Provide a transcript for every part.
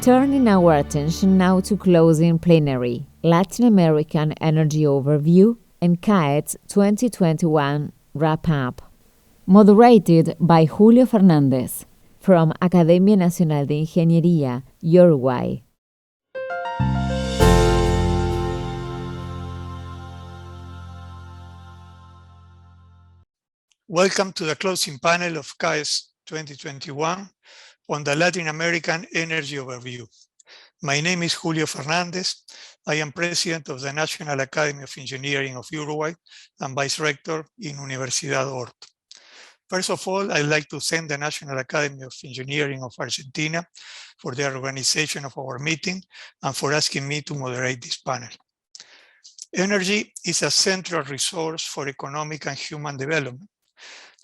Turning our attention now to closing plenary, Latin American Energy Overview and CAETS 2021 Wrap-Up. Moderated by Julio Fernández from Academia Nacional de Ingeniería, Uruguay. Welcome to the closing panel of CAETS 2021 on the Latin American Energy Overview. My name is Julio Fernández. I am President of the National Academy of Engineering of Uruguay and Vice Rector in Universidad Hort. First of all, I'd like to thank the National Academy of Engineering of Argentina for their organization of our meeting and for asking me to moderate this panel. Energy is a central resource for economic and human development.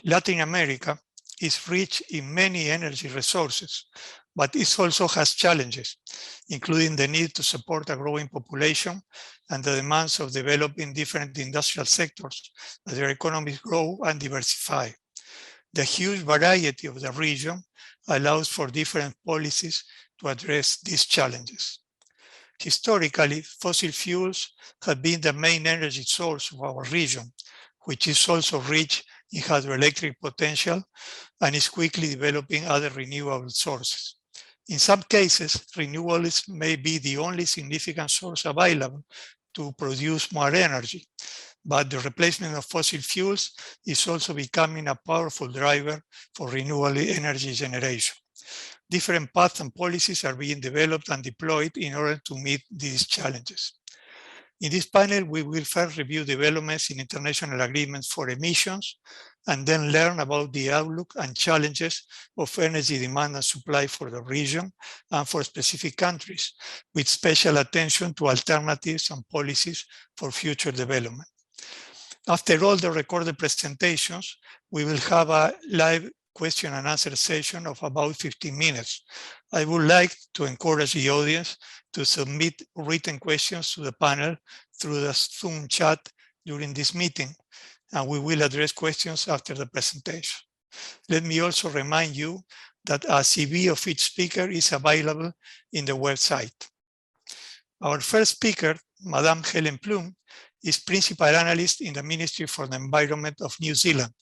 Latin America is rich in many energy resources, but it also has challenges, including the need to support a growing population and the demands of developing different industrial sectors as their economies grow and diversify. The huge variety of the region allows for different policies to address these challenges. Historically, fossil fuels have been the main energy source of our region, which is also rich in hydroelectric potential and is quickly developing other renewable sources. In some cases, renewables may be the only significant source available to produce more energy, but the replacement of fossil fuels is also becoming a powerful driver for renewable energy generation. Different paths and policies are being developed and deployed in order to meet these challenges. In this panel, we will first review developments in international agreements for emissions, and then learn about the outlook and challenges of energy demand and supply for the region and for specific countries, with special attention to alternatives and policies for future development. After all the recorded presentations, we will have a live question and answer session of about 15 minutes. I would like to encourage the audience to submit written questions to the panel through the Zoom chat during this meeting, and we will address questions after the presentation. Let me also remind you that a CV of each speaker is available in the website. Our first speaker, Madame Helen Plume, is Principal Analyst in the Ministry for the Environment of New Zealand.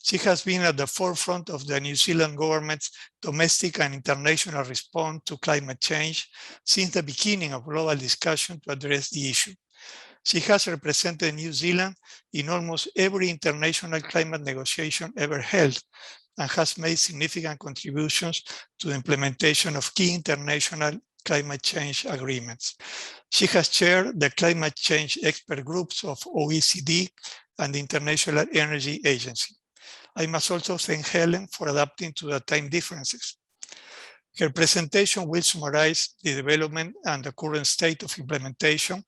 She has been at the forefront of the New Zealand government's domestic and international response to climate change since the beginning of global discussion to address the issue. She has represented New Zealand in almost every international climate negotiation ever held and has made significant contributions to the implementation of key international climate change agreements. She has chaired the climate change expert groups of OECD and the International Energy Agency. I must also thank Helen for adapting to the time differences. Her presentation will summarize the development and the current state of implementation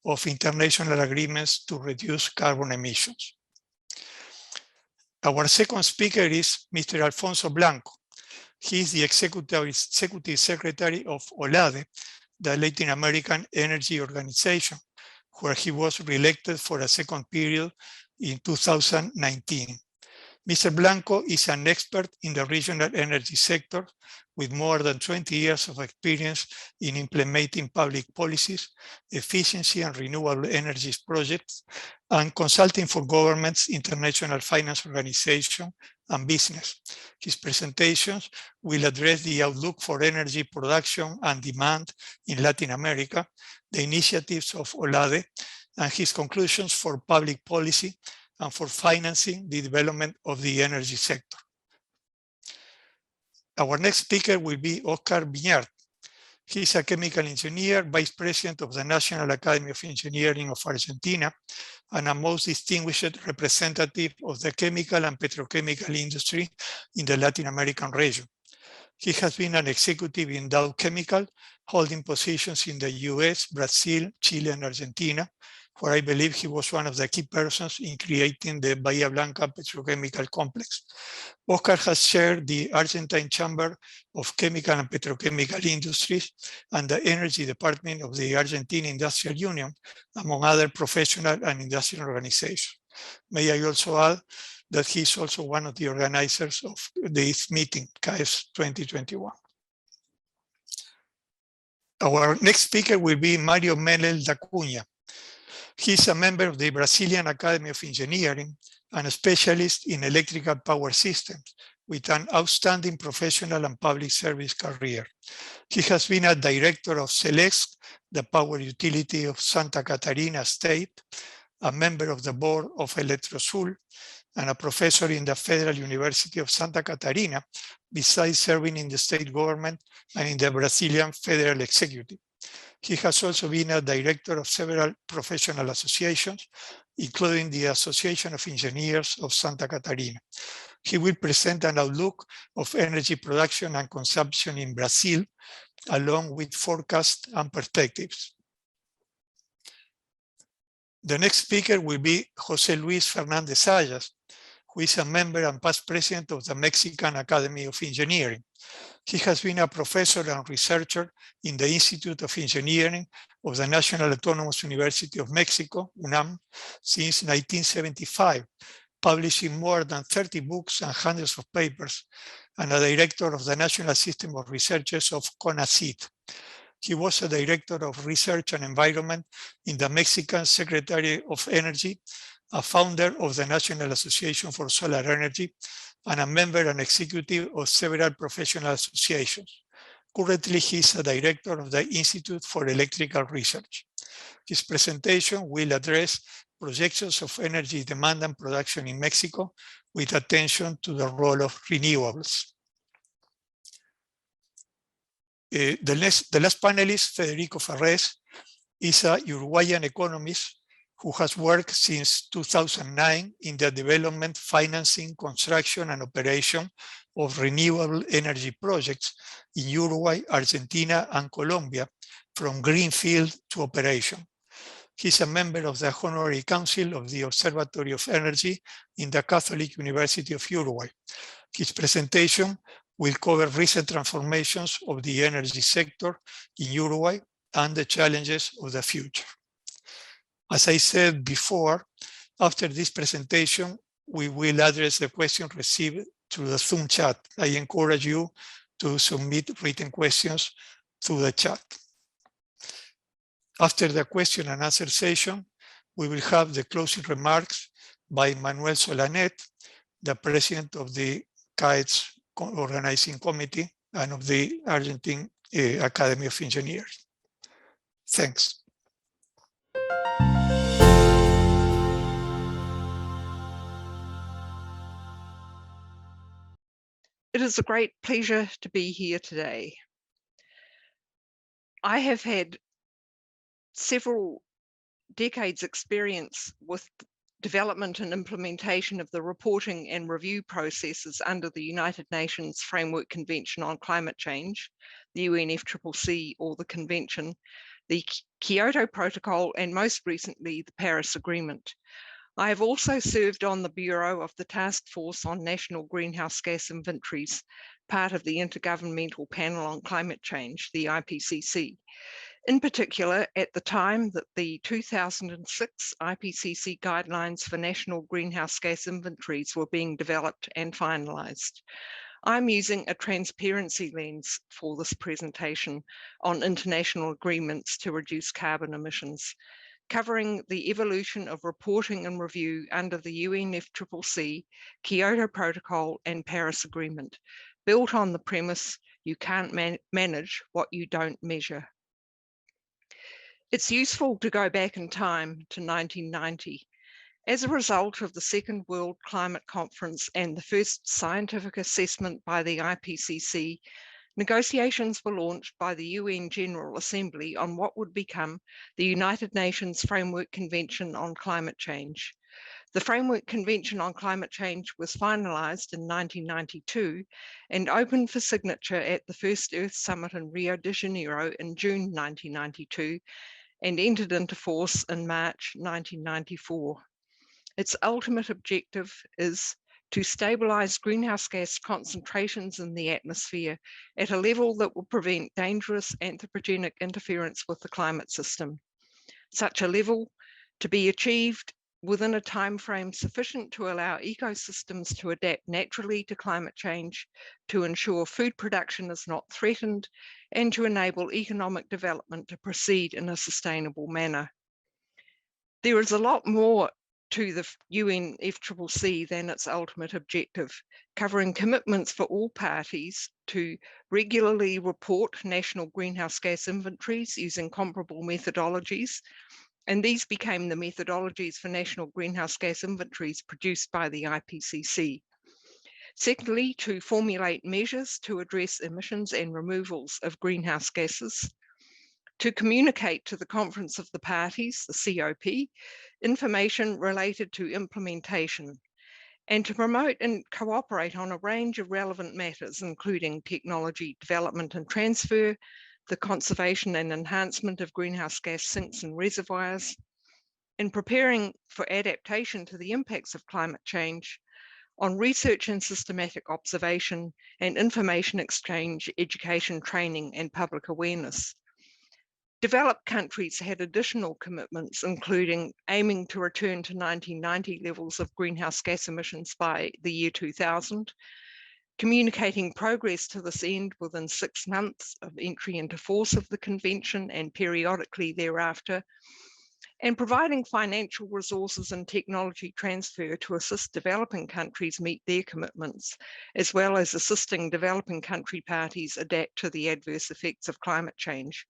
of international agreements to reduce carbon emissions. Our second speaker is Mr. Alfonso Blanco. He is the Executive Secretary of OLADE, the Latin American Energy Organization, where he was re-elected for a second period in 2019. Mr. Blanco is an expert in the regional energy sector with more than 20 years of experience in implementing public policies, efficiency and renewable energies projects, and consulting for governments, international finance organizations, and business. His presentations will address the outlook for energy production and demand in Latin America, the initiatives of OLADE, and his conclusions for public policy and for financing the development of the energy sector. Our next speaker will be Oscar Vignart. He is a chemical engineer, Vice President of the National Academy of Engineering of Argentina, and a most distinguished representative of the chemical and petrochemical industry in the Latin American region. He has been an executive in Dow Chemical, holding positions in the US, Brazil, Chile, and Argentina, where I believe he was one of the key persons in creating the Bahia Blanca petrochemical complex. Oscar has chaired the Argentine Chamber of Chemical and Petrochemical Industries and the Energy Department of the Argentine Industrial Union, among other professional and industrial organizations. May I also add that he is also one of the organizers of this meeting, CAETS 2021. Our next speaker will be Mário Menel da Cunha. He is a member of the Brazilian Academy of Engineering and a specialist in electrical power systems with an outstanding professional and public service career. He has been a director of Celesc, the power utility of Santa Catarina State, a member of the board of Eletrosul, and a professor in the Federal University of Santa Catarina, besides serving in the state government and in the Brazilian Federal Executive. He has also been a director of several professional associations, including the Association of Engineers of Santa Catarina. He will present an outlook of energy production and consumption in Brazil, along with forecasts and perspectives. The next speaker will be José Luis Fernández Zayas, who is a member and past president of the Mexican Academy of Engineering. He has been a professor and researcher in the Institute of Engineering of the National Autonomous University of Mexico, UNAM, since 1975, publishing more than 30 books and hundreds of papers, and a director of the National System of Researchers of CONACYT. He was a director of research and environment in the Mexican Secretary of Energy, a founder of the National Association for Solar Energy, and a member and executive of several professional associations. Currently, he is a director of the Institute for Electrical Research. His presentation will address projections of energy demand and production in Mexico with attention to the role of renewables. The last panelist, Federico Ferres, is a Uruguayan economist who has worked since 2009 in the development, financing, construction, and operation of renewable energy projects in Uruguay, Argentina, and Colombia, from greenfield to operation. He's a member of the Honorary Council of the Observatory of Energy in the Catholic University of Uruguay. His presentation will cover recent transformations of the energy sector in Uruguay and the challenges of the future. As I said before, after this presentation, we will address the questions received through the Zoom chat. I encourage you to submit written questions through the chat. After the question and answer session, we will have the closing remarks by Manuel Solanet, the president of the CAETS organizing committee and of the Argentine Academy of Engineers. Thanks. It is a great pleasure to be here today. I have had several decades experience with development and implementation of the reporting and review processes under the United Nations Framework Convention on Climate Change, the UNFCCC, or the Convention, the Kyoto Protocol, and most recently, the Paris Agreement. I have also served on the Bureau of the Task Force on National Greenhouse Gas Inventories, part of the Intergovernmental Panel on Climate Change, the IPCC. In particular, at the time that the 2006 IPCC guidelines for national greenhouse gas inventories were being developed and finalized. I'm using a transparency lens for this presentation on international agreements to reduce carbon emissions, covering the evolution of reporting and review under the UNFCCC, Kyoto Protocol, and Paris Agreement, built on the premise you can't manage what you don't measure. It's useful to go back in time to 1990. As a result of the Second World Climate Conference and the first scientific assessment by the IPCC, negotiations were launched by the UN General Assembly on what would become the United Nations Framework Convention on Climate Change. The Framework Convention on Climate Change was finalized in 1992 and opened for signature at the First Earth Summit in Rio de Janeiro in June 1992 and entered into force in March 1994. Its ultimate objective is to stabilize greenhouse gas concentrations in the atmosphere at a level that will prevent dangerous anthropogenic interference with the climate system. Such a level to be achieved within a time frame sufficient to allow ecosystems to adapt naturally to climate change, to ensure food production is not threatened, and to enable economic development to proceed in a sustainable manner. There is a lot more to the UNFCCC than its ultimate objective, covering commitments for all parties to regularly report national greenhouse gas inventories using comparable methodologies. And these became the methodologies for national greenhouse gas inventories produced by the IPCC. Secondly, to formulate measures to address emissions and removals of greenhouse gases. To communicate to the Conference of the Parties, the COP, information related to implementation, and to promote and cooperate on a range of relevant matters, including technology development and transfer, the conservation and enhancement of greenhouse gas sinks and reservoirs, in preparing for adaptation to the impacts of climate change, on research and systematic observation, and information exchange, education, training, and public awareness. Developed countries had additional commitments, including aiming to return to 1990 levels of greenhouse gas emissions by the year 2000, communicating progress to this end within 6 months of entry into force of the convention and periodically thereafter, and providing financial resources and technology transfer to assist developing countries meet their commitments, as well as assisting developing country parties adapt to the adverse effects of climate change.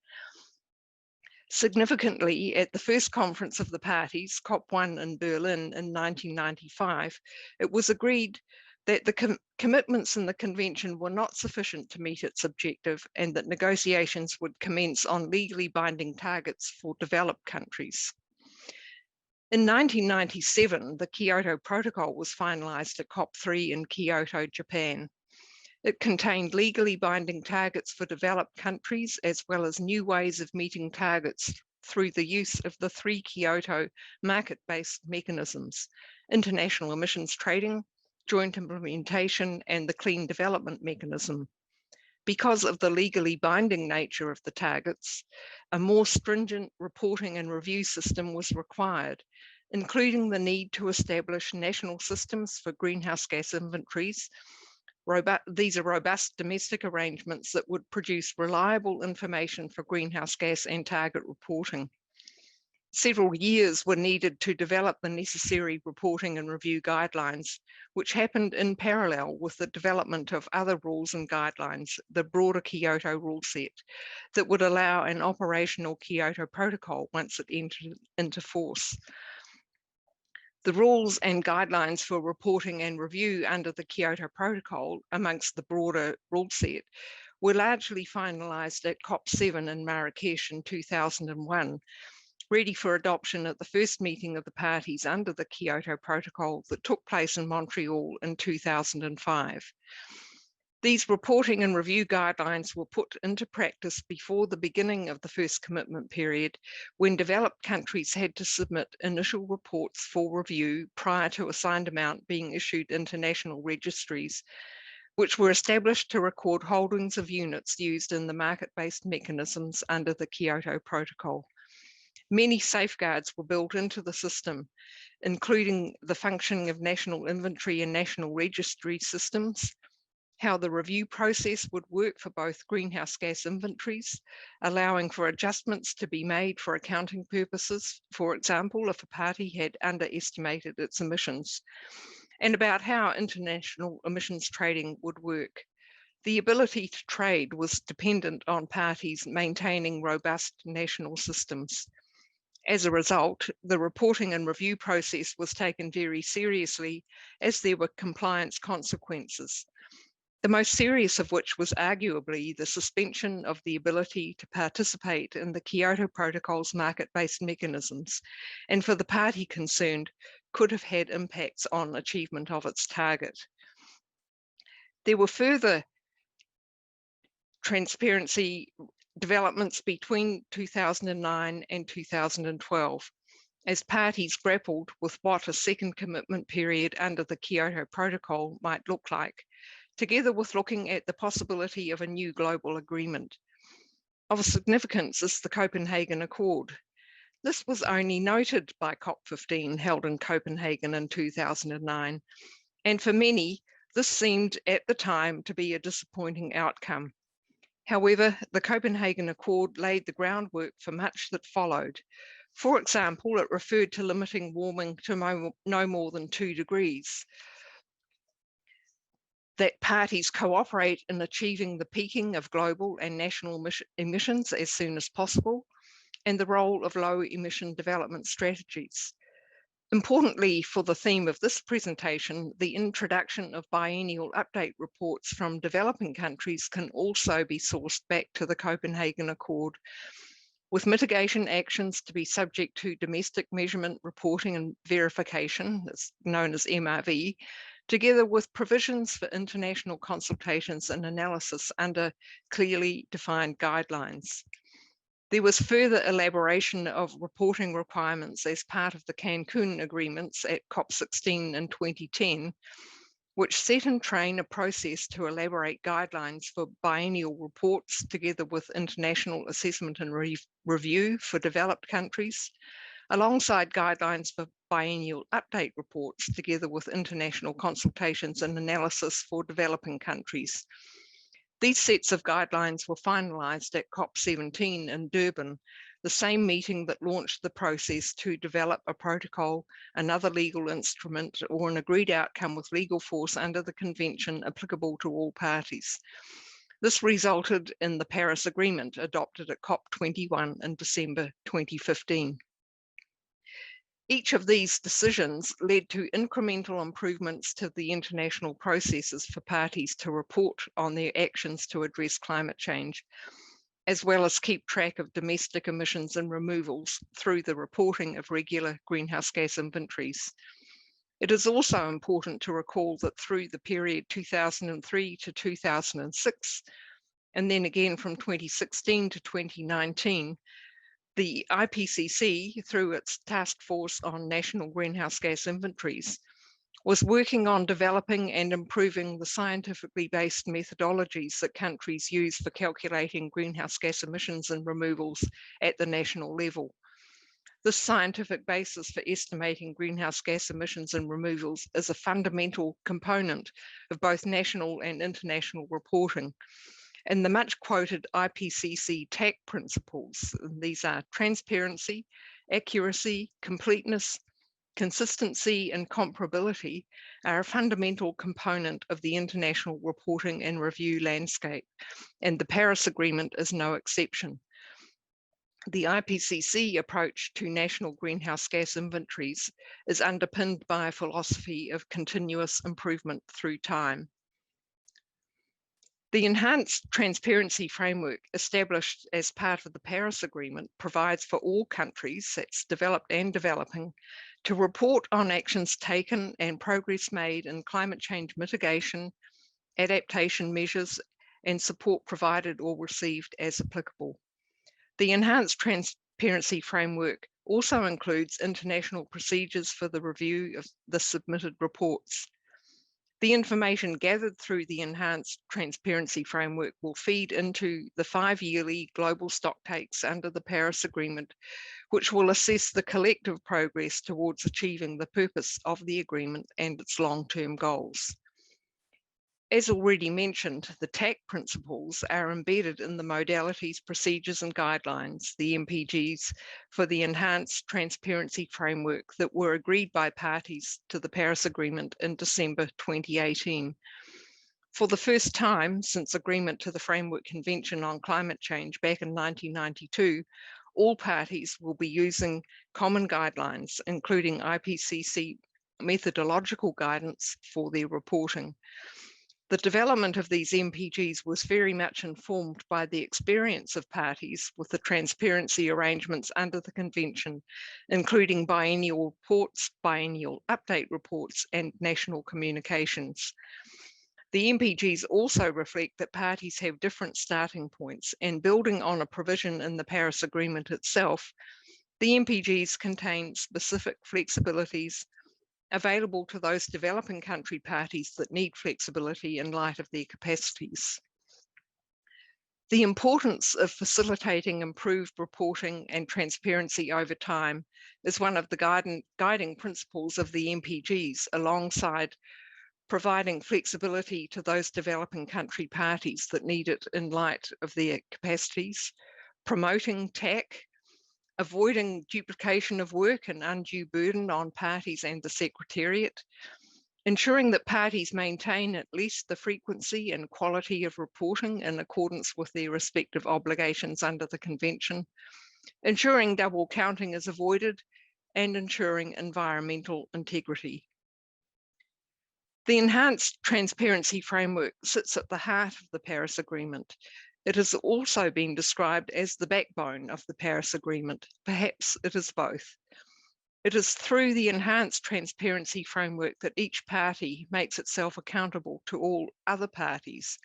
Significantly, at the first conference of the parties, COP1 in Berlin in 1995, it was agreed that the commitments in the convention were not sufficient to meet its objective and that negotiations would commence on legally binding targets for developed countries. In 1997, the Kyoto Protocol was finalized at COP3 in Kyoto, Japan. It contained legally binding targets for developed countries, as well as new ways of meeting targets through the use of the 3 Kyoto market-based mechanisms: international emissions trading, joint implementation, and the clean development mechanism. Because of the legally binding nature of the targets, a more stringent reporting and review system was required, including the need to establish national systems for greenhouse gas inventories. These are robust domestic arrangements that would produce reliable information for greenhouse gas and target reporting. Several years were needed to develop the necessary reporting and review guidelines, which happened in parallel with the development of other rules and guidelines, the broader Kyoto rule set, that would allow an operational Kyoto Protocol once it entered into force. The rules and guidelines for reporting and review under the Kyoto Protocol, amongst the broader rule set, were largely finalised at COP7 in Marrakesh in 2001, ready for adoption at the first meeting of the parties under the Kyoto Protocol that took place in Montreal in 2005. These reporting and review guidelines were put into practice before the beginning of the first commitment period, when developed countries had to submit initial reports for review prior to a signed amount being issued into national registries, which were established to record holdings of units used in the market-based mechanisms under the Kyoto Protocol. Many safeguards were built into the system, including the functioning of national inventory and national registry systems, how the review process would work for both greenhouse gas inventories, allowing for adjustments to be made for accounting purposes, for example, if a party had underestimated its emissions, and about how international emissions trading would work. The ability to trade was dependent on parties maintaining robust national systems. As a result, the reporting and review process was taken very seriously, as there were compliance consequences, the most serious of which was arguably the suspension of the ability to participate in the Kyoto Protocol's market-based mechanisms, and for the party concerned, could have had impacts on achievement of its target. There were further transparency developments between 2009 and 2012, as parties grappled with what a second commitment period under the Kyoto Protocol might look like, together with looking at the possibility of a new global agreement. Of significance is the Copenhagen Accord. This was only noted by COP15 held in Copenhagen in 2009, and for many, this seemed at the time to be a disappointing outcome. However, the Copenhagen Accord laid the groundwork for much that followed. For example, it referred to limiting warming to no more than 2 degrees, that parties cooperate in achieving the peaking of global and national emissions as soon as possible, and the role of low emission development strategies. Importantly, for the theme of this presentation, the introduction of biennial update reports from developing countries can also be sourced back to the Copenhagen Accord, with mitigation actions to be subject to domestic measurement, reporting and verification, that's known as MRV, together with provisions for international consultations and analysis under clearly defined guidelines. There was further elaboration of reporting requirements as part of the Cancun agreements at COP16 in 2010, which set in train a process to elaborate guidelines for biennial reports together with international assessment and review for developed countries, alongside guidelines for biennial update reports together with international consultations and analysis for developing countries. These sets of guidelines were finalised at COP17 in Durban, the same meeting that launched the process to develop a protocol, another legal instrument, or an agreed outcome with legal force under the convention applicable to all parties. This resulted in the Paris Agreement adopted at COP21 in December 2015. Each of these decisions led to incremental improvements to the international processes for parties to report on their actions to address climate change, as well as keep track of domestic emissions and removals through the reporting of regular greenhouse gas inventories. It is also important to recall that through the period 2003 to 2006, and then again from 2016 to 2019, the IPCC, through its Task Force on National Greenhouse Gas Inventories, was working on developing and improving the scientifically based methodologies that countries use for calculating greenhouse gas emissions and removals at the national level. This scientific basis for estimating greenhouse gas emissions and removals is a fundamental component of both national and international reporting. And the much quoted IPCC TAC principles, these are transparency, accuracy, completeness, consistency and comparability, are a fundamental component of the international reporting and review landscape, and the Paris Agreement is no exception. The IPCC approach to national greenhouse gas inventories is underpinned by a philosophy of continuous improvement through time. The enhanced transparency framework established as part of the Paris Agreement provides for all countries, that's developed and developing, to report on actions taken and progress made in climate change mitigation, adaptation measures, and support provided or received as applicable. The enhanced transparency framework also includes international procedures for the review of the submitted reports. The information gathered through the enhanced transparency framework will feed into the 5-yearly global stocktakes under the Paris Agreement, which will assess the collective progress towards achieving the purpose of the agreement and its long-term goals. As already mentioned, the TAC principles are embedded in the modalities, procedures and guidelines, the MPGs, for the enhanced transparency framework that were agreed by parties to the Paris Agreement in December 2018. For the first time since agreement to the Framework Convention on Climate Change back in 1992, all parties will be using common guidelines, including IPCC methodological guidance for their reporting. The development of these MPGs was very much informed by the experience of parties with the transparency arrangements under the Convention, including biennial reports, biennial update reports, and national communications. The MPGs also reflect that parties have different starting points, and building on a provision in the Paris Agreement itself, the MPGs contain specific flexibilities available to those developing country parties that need flexibility in light of their capacities. The importance of facilitating improved reporting and transparency over time is one of the guiding principles of the MPGs, alongside providing flexibility to those developing country parties that need it in light of their capacities, promoting TAC, avoiding duplication of work and undue burden on parties and the Secretariat, ensuring that parties maintain at least the frequency and quality of reporting in accordance with their respective obligations under the Convention, ensuring double counting is avoided, and ensuring environmental integrity. The Enhanced Transparency Framework sits at the heart of the Paris Agreement. It has also been described as the backbone of the Paris Agreement. Perhaps it is both. It is through the Enhanced Transparency Framework that each party makes itself accountable to all other parties.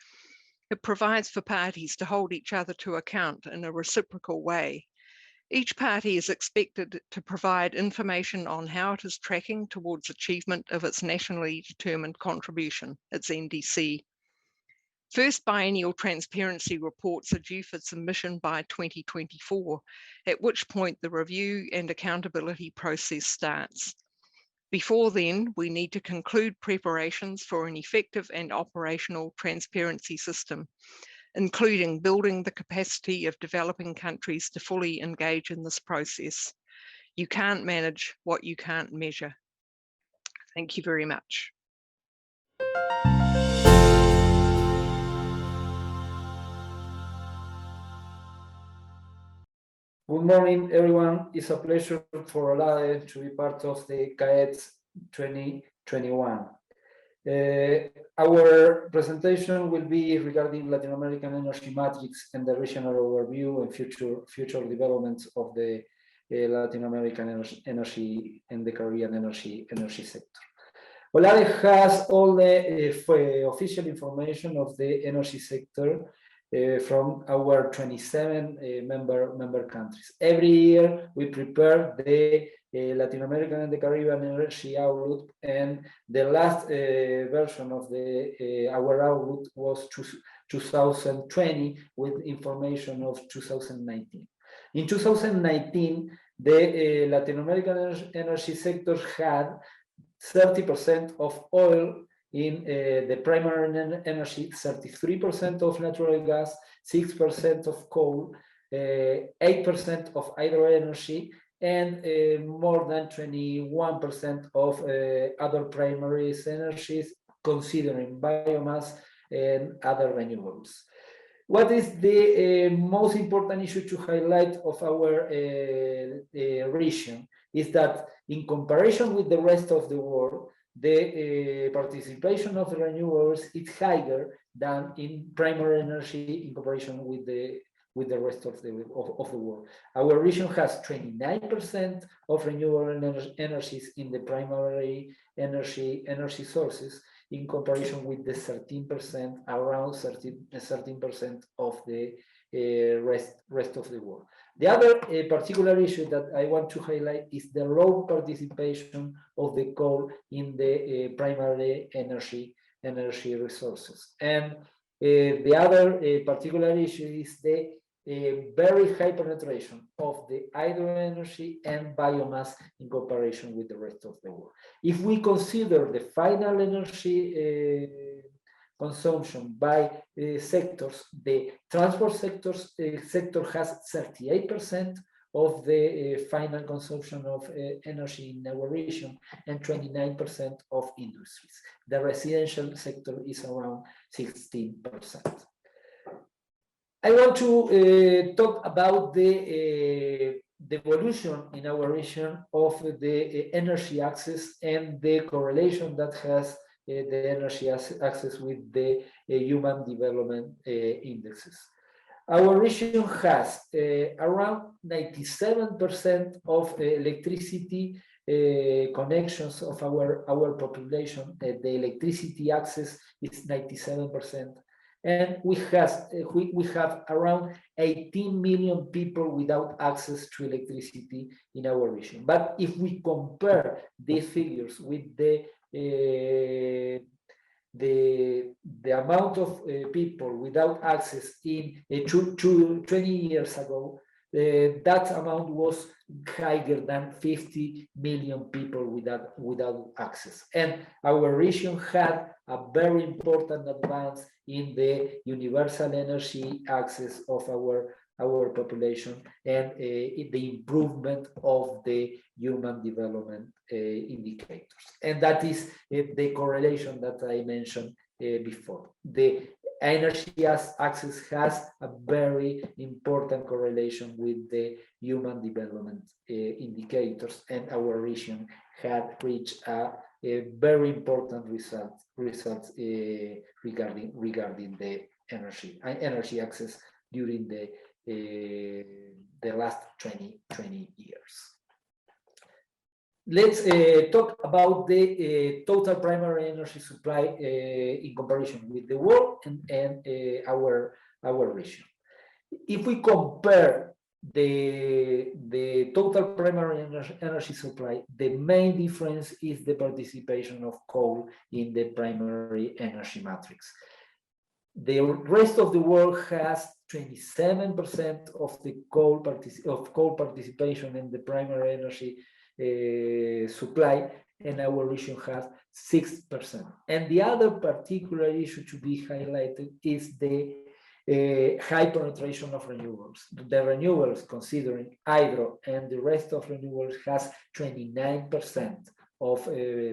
It provides for parties to hold each other to account in a reciprocal way. Each party is expected to provide information on how it is tracking towards achievement of its nationally determined contribution, its NDC. First biennial transparency reports are due for submission by 2024, at which point the review and accountability process starts. Before then, we need to conclude preparations for an effective and operational transparency system, including building the capacity of developing countries to fully engage in this process. You can't manage what you can't measure. Thank you very much. Good morning, everyone. It's a pleasure for OLADE to be part of the CAETS 2021. Our presentation will be regarding Latin American energy matrix and the regional overview and future developments of the Latin American energy and the Caribbean energy sector. OLADE has all the official information of the energy sector from our 27 member countries. Every year we prepare the Latin American and the Caribbean energy outlook, and the last version of our outlook was 2020 with information of 2019. In 2019, the Latin American energy sector had 30% of oil in the primary energy, 33% of natural gas, 6% of coal, 8% of hydro energy, and more than 21% of other primary energies, considering biomass and other renewables. What is the most important issue to highlight of our region is that in comparison with the rest of the world, the participation of renewables is higher than in primary energy in comparison with the rest of the world. Our region has 29% of renewable energies in the primary energy sources in comparison with the 13%, around 13% of the rest of the world. The other particular issue that I want to highlight is the low participation of the coal in the primary energy resources. And the other particular issue is the very high penetration of the hydro energy and biomass in comparison with the rest of the world. If we consider the final energy consumption by sectors, the transport sector has 38% of the final consumption of energy in our region and 29% of industries. The residential sector is around 16%. I want to talk about the evolution in our region of the energy access and the correlation that has the energy access with the human development indexes. Our region has around 97% of electricity connections of our population. The electricity access is 97%. And we have around 18 million people without access to electricity in our region. But if we compare these figures with the the amount of people without access in 20 years ago, that amount was higher than 50 million people without access. And our region had a very important advance in the universal energy access of our population and the improvement of the human development indicators. And that is the correlation that I mentioned before. The energy access has a very important correlation with the human development indicators, and our region had reached a very important results regarding the energy access during the last 20 years. Let's talk about the total primary energy supply in comparison with the world and our region. If we compare the total primary energy supply, the main difference is the participation of coal in the primary energy matrix. The rest of the world has 27% of the coal participation in the primary energy supply, and our region has 6%. And the other particular issue to be highlighted is the high penetration of renewables. The renewables, considering hydro and the rest of renewables, has 29% of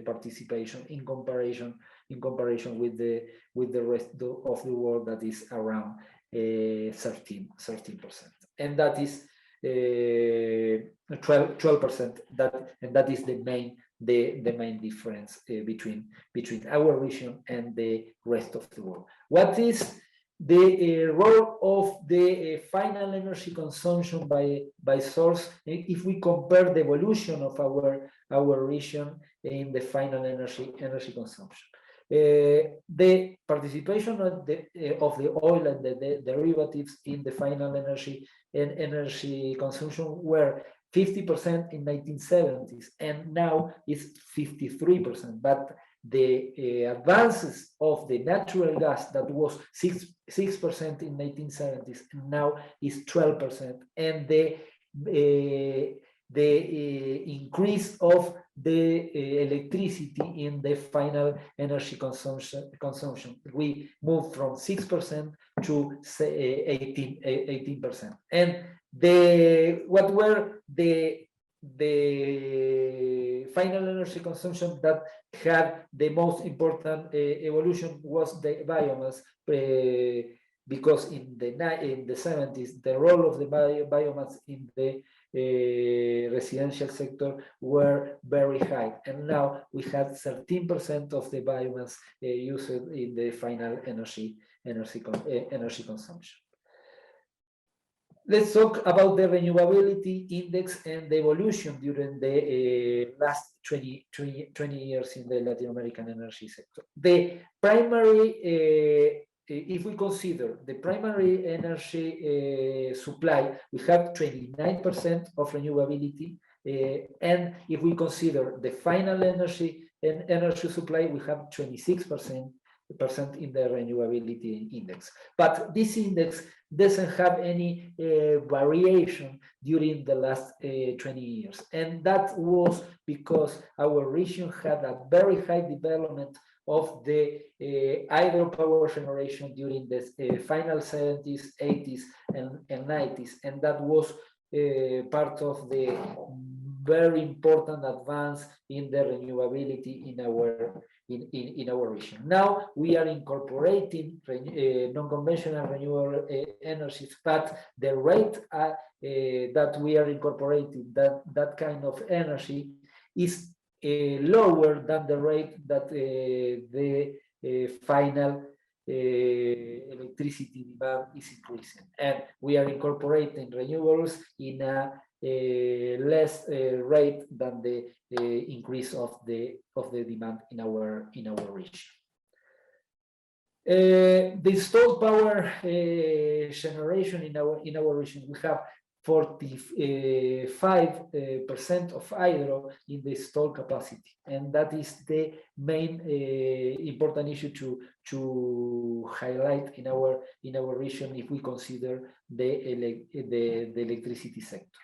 participation in comparison with the rest of the world, that is around 13%, and that is 12%. That is the main difference between our region and the rest of the world. What is the role of the final energy consumption by source if we compare the evolution of our region in the final energy consumption? The participation of the oil and the derivatives in the final energy consumption were 50% in 1970s, and now it's 53%. But the advances of the natural gas, that was 6% in 1970s, and now is 12%, and the increase of the electricity in the final energy consumption. We moved from 6% to 18%. And what were the final energy consumption that had the most important evolution was the biomass, because in the 70s the role of the biomass in the residential sector were very high, and now we had 13% of the biomass used in the final energy consumption. Let's talk about the renewability index and the evolution during the last 20 years in the Latin American energy sector. The primary, if we consider the primary energy supply, we have 29% of renewability, and if we consider the final energy supply, we have 26% in the renewability index. But this index doesn't have any variation during the last 20 years, and that was because our region had a very high development of the hydropower generation during the final 70s, 80s, and 90s, and that was part of the very important advance in the renewability in our region. Now we are incorporating non-conventional renewable energies, but the rate that we are incorporating that kind of energy is lower than the rate that the final electricity demand is increasing, and we are incorporating renewables in a less rate than the increase of the demand in our region. The installed power generation in our region, we have 45% of hydro in the installed capacity, and that is the main important issue to highlight in our region if we consider the electricity sector.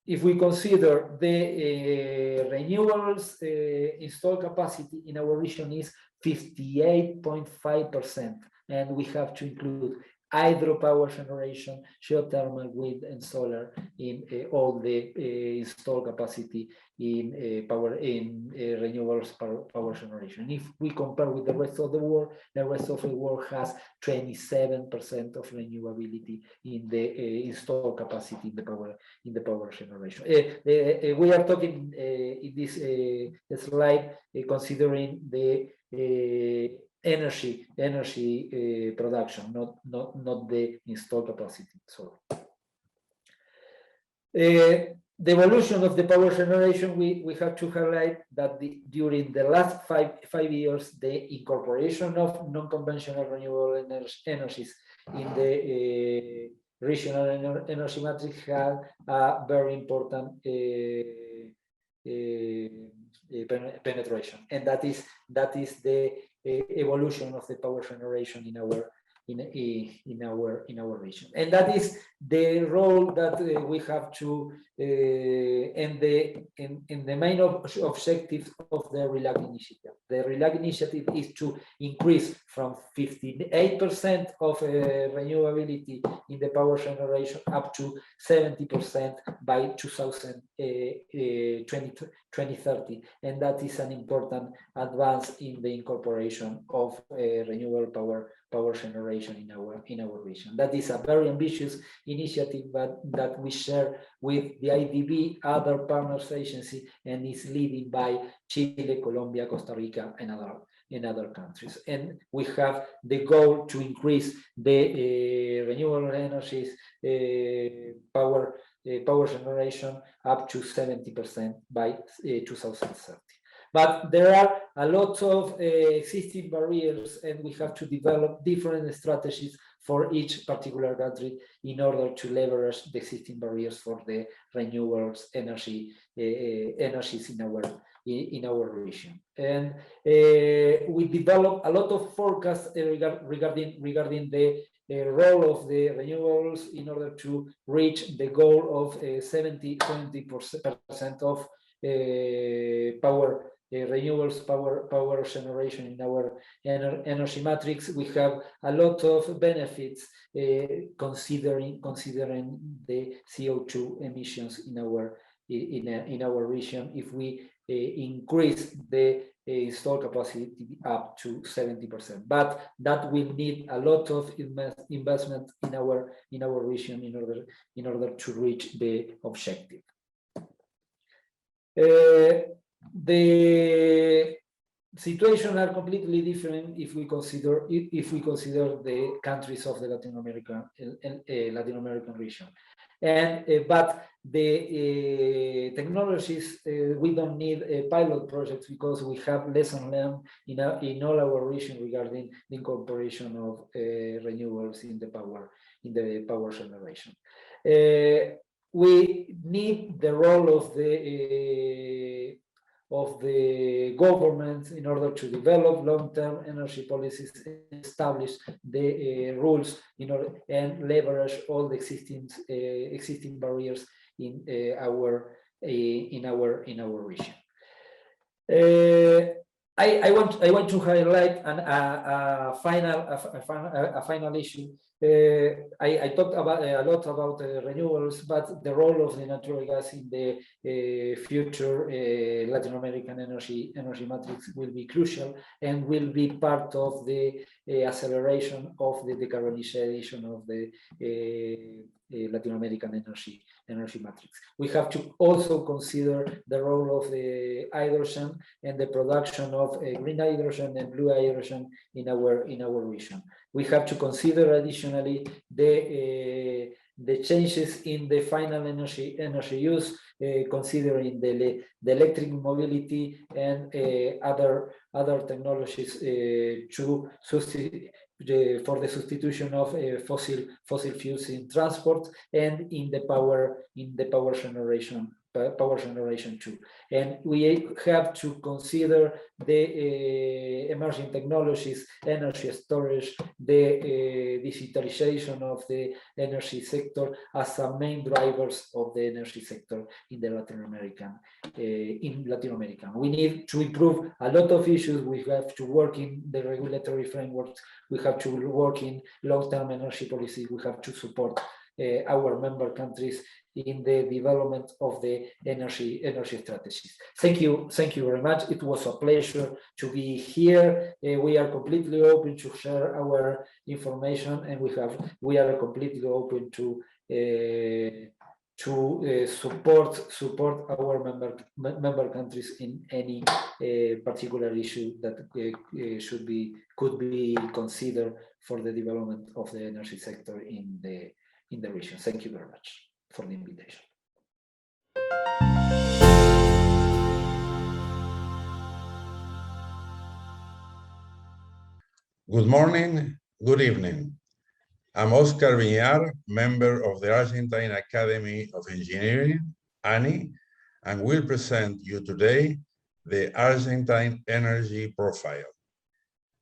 If we consider the renewables installed capacity in our region is 58.5%, and we have to include hydropower generation, geothermal, wind, and solar in all the installed capacity in renewables power generation. If we compare with the rest of the world has 27% of renewability in the installed capacity in the power generation. We are talking in this slide considering the energy production, not the installed capacity. So the evolution of the power generation, we have to highlight that during the last five years, the incorporation of non-conventional renewable energies in the regional energy matrix had a very important penetration, and that is the evolution of the power generation in our region, and that is the role that we have to in the main objective of the RELAC initiative. The RELAC initiative is to increase from 58% of renewability in the power generation up to 70% by 2030, and that is an important advance in the incorporation of renewable power generation in our region. That is a very ambitious initiative, but that we share with the IDB, other partners agency, and is led by Chile, Colombia, Costa Rica, and other countries. And we have the goal to increase the renewable energies power generation up to 70% by 2030. But there are a lot of existing barriers, and we have to develop different strategies for each particular country in order to leverage the existing barriers for the renewables energies in our region. And we develop a lot of forecasts regarding the role of the renewables in order to reach the goal of 70% of renewables power generation in our energy matrix. We have a lot of benefits considering the CO2 emissions in our region if we increase the installed capacity up to 70%. But that will need a lot of investment in our region in order to reach the objective. The situation are completely different if we consider the countries of the Latin American region, and but the technologies we don't need pilot projects because we have lessons learned in all our region regarding the incorporation of renewables in the power generation. We need the role of the government in order to develop long-term energy policies, establish the rules and leverage all the existing barriers in our region. I want to highlight a final issue. I talked about a lot about renewables, but the role of the natural gas in the future Latin American energy matrix will be crucial and will be part of the acceleration of the decarbonization of the Latin American energy matrix. We have to also consider the role of the hydrogen and the production of green hydrogen and blue hydrogen in our region. We have to consider additionally the changes in the final energy use, considering the electric mobility and other technologies to for the substitution of fossil fuels in transport and in the power generation too. And we have to consider the emerging technologies, energy storage, the digitalization of the energy sector as a main drivers of the energy sector in the Latin American. We need to improve a lot of issues. We have to work in the regulatory frameworks. We have to work in long-term energy policy. We have to support our member countries in the development of the energy strategies. Thank you very much. It was a pleasure to be here. We are completely open to share our information, and we are completely open to support our member countries in any particular issue that could be considered for the development of the energy sector in the region. Thank you very much for the invitation. Good morning, good evening. I'm Oscar Vignart, member of the Argentine Academy of Engineering, ANI, and will present you today the Argentine Energy Profile.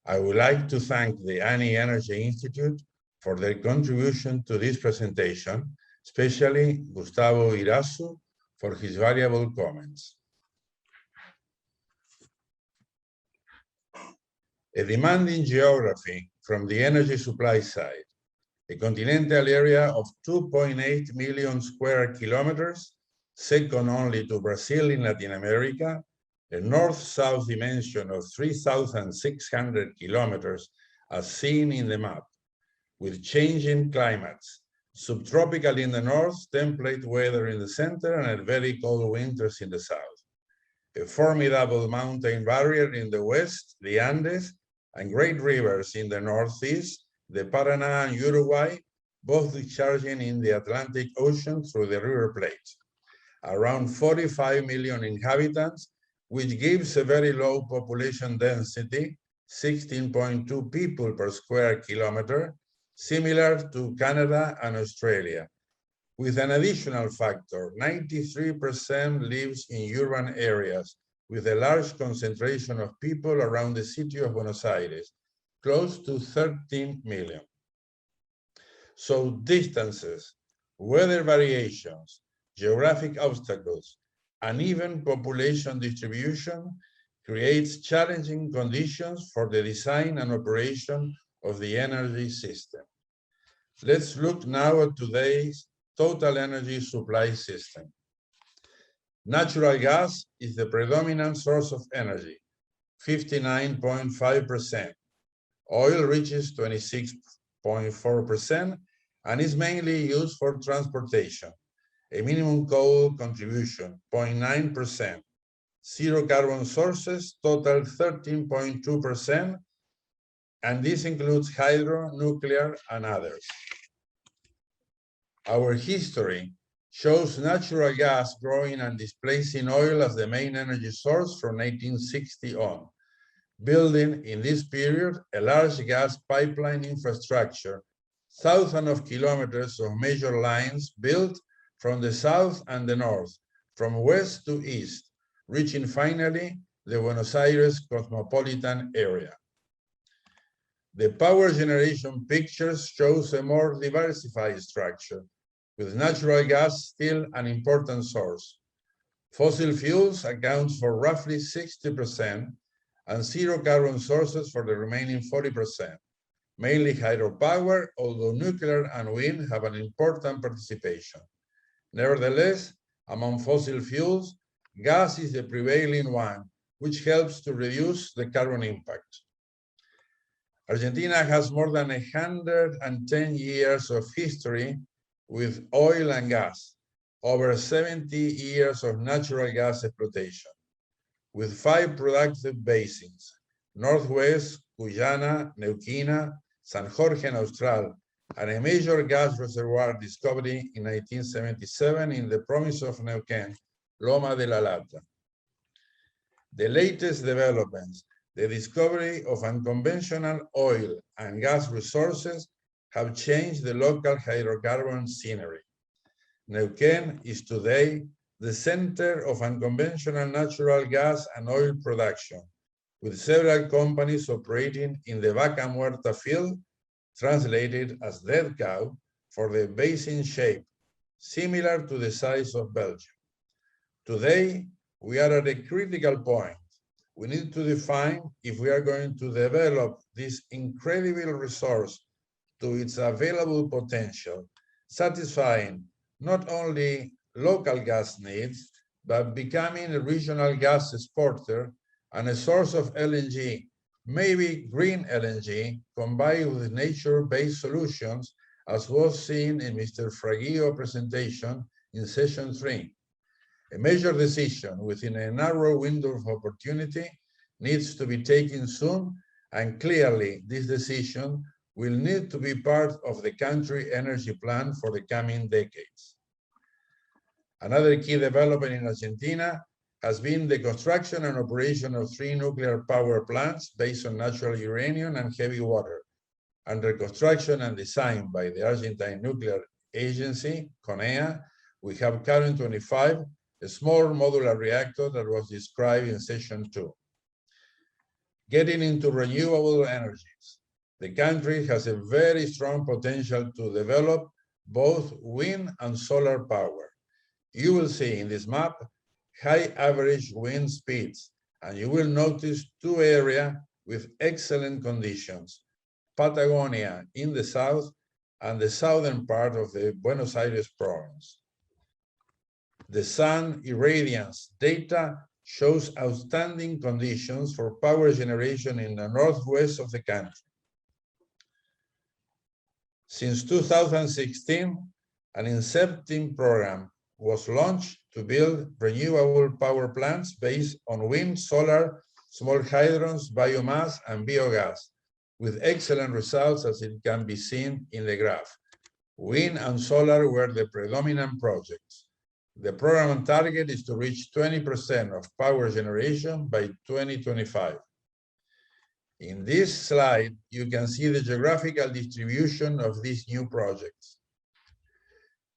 I would like to thank the ANI Energy Institute for their contribution to this presentation, especially Gustavo Irazu for his valuable comments. A demanding geography from the energy supply side, a continental area of 2.8 million square kilometers, second only to Brazil in Latin America, a north-south dimension of 3,600 kilometers as seen in the map, with changing climates, subtropical in the north, temperate weather in the center, and very cold winters in the south. A formidable mountain barrier in the west, the Andes, and great rivers in the northeast, the Paraná and Uruguay, both discharging in the Atlantic Ocean through the river plates. Around 45 million inhabitants, which gives a very low population density, 16.2 people per square kilometer, similar to Canada and Australia. With an additional factor, 93% lives in urban areas, with a large concentration of people around the city of Buenos Aires, close to 13 million. So distances, weather variations, geographic obstacles, uneven population distribution creates challenging conditions for the design and operation of the energy system. Let's look now at today's total energy supply system. Natural gas is the predominant source of energy, 59.5%. Oil reaches 26.4% and is mainly used for transportation. A minimum coal contribution, 0.9%. Zero carbon sources total 13.2%, and this includes hydro, nuclear, and others. Our history shows natural gas growing and displacing oil as the main energy source from 1860 on, building in this period a large gas pipeline infrastructure, thousands of kilometers of major lines built from the south and the north, from west to east, reaching finally the Buenos Aires cosmopolitan area. The power generation picture shows a more diversified structure, with natural gas still an important source. Fossil fuels account for roughly 60%, and zero carbon sources for the remaining 40%, mainly hydropower, although nuclear and wind have an important participation. Nevertheless, among fossil fuels, gas is the prevailing one, which helps to reduce the carbon impact. Argentina has more than 110 years of history with oil and gas, over 70 years of natural gas exploitation, with 5 productive basins: Northwest, Guyana, Neuquén, San Jorge and Austral, and a major gas reservoir discovery in 1977 in the province of Neuquén, Loma de la Lata. The latest developments the discovery of unconventional oil and gas resources have changed the local hydrocarbon scenery. Neuquén is today the center of unconventional natural gas and oil production, with several companies operating in the Vaca Muerta field, translated as dead cow, for the basin shape, similar to the size of Belgium. Today, we are at a critical point. We need to define if we are going to develop this incredible resource to its available potential, satisfying not only local gas needs, but becoming a regional gas exporter and a source of LNG, maybe green LNG, combined with nature-based solutions, as was seen in Mr. Fraguillo's presentation in session 3. A major decision within a narrow window of opportunity needs to be taken soon, and clearly this decision will need to be part of the country energy plan for the coming decades. Another key development in Argentina has been the construction and operation of 3 nuclear power plants based on natural uranium and heavy water, under construction and design by the Argentine Nuclear Agency, CONEA. We have current 25, a small modular reactor that was described in session 2. Getting into renewable energies. The country has a very strong potential to develop both wind and solar power. You will see in this map high average wind speeds, and you will notice 2 areas with excellent conditions: Patagonia in the south and the southern part of the Buenos Aires province. The sun irradiance data shows outstanding conditions for power generation in the northwest of the country. Since 2016, an incentive program was launched to build renewable power plants based on wind, solar, small hydrons, biomass, and biogas, with excellent results, as it can be seen in the graph. Wind and solar were the predominant projects. The program target is to reach 20% of power generation by 2025. In this slide, you can see the geographical distribution of these new projects.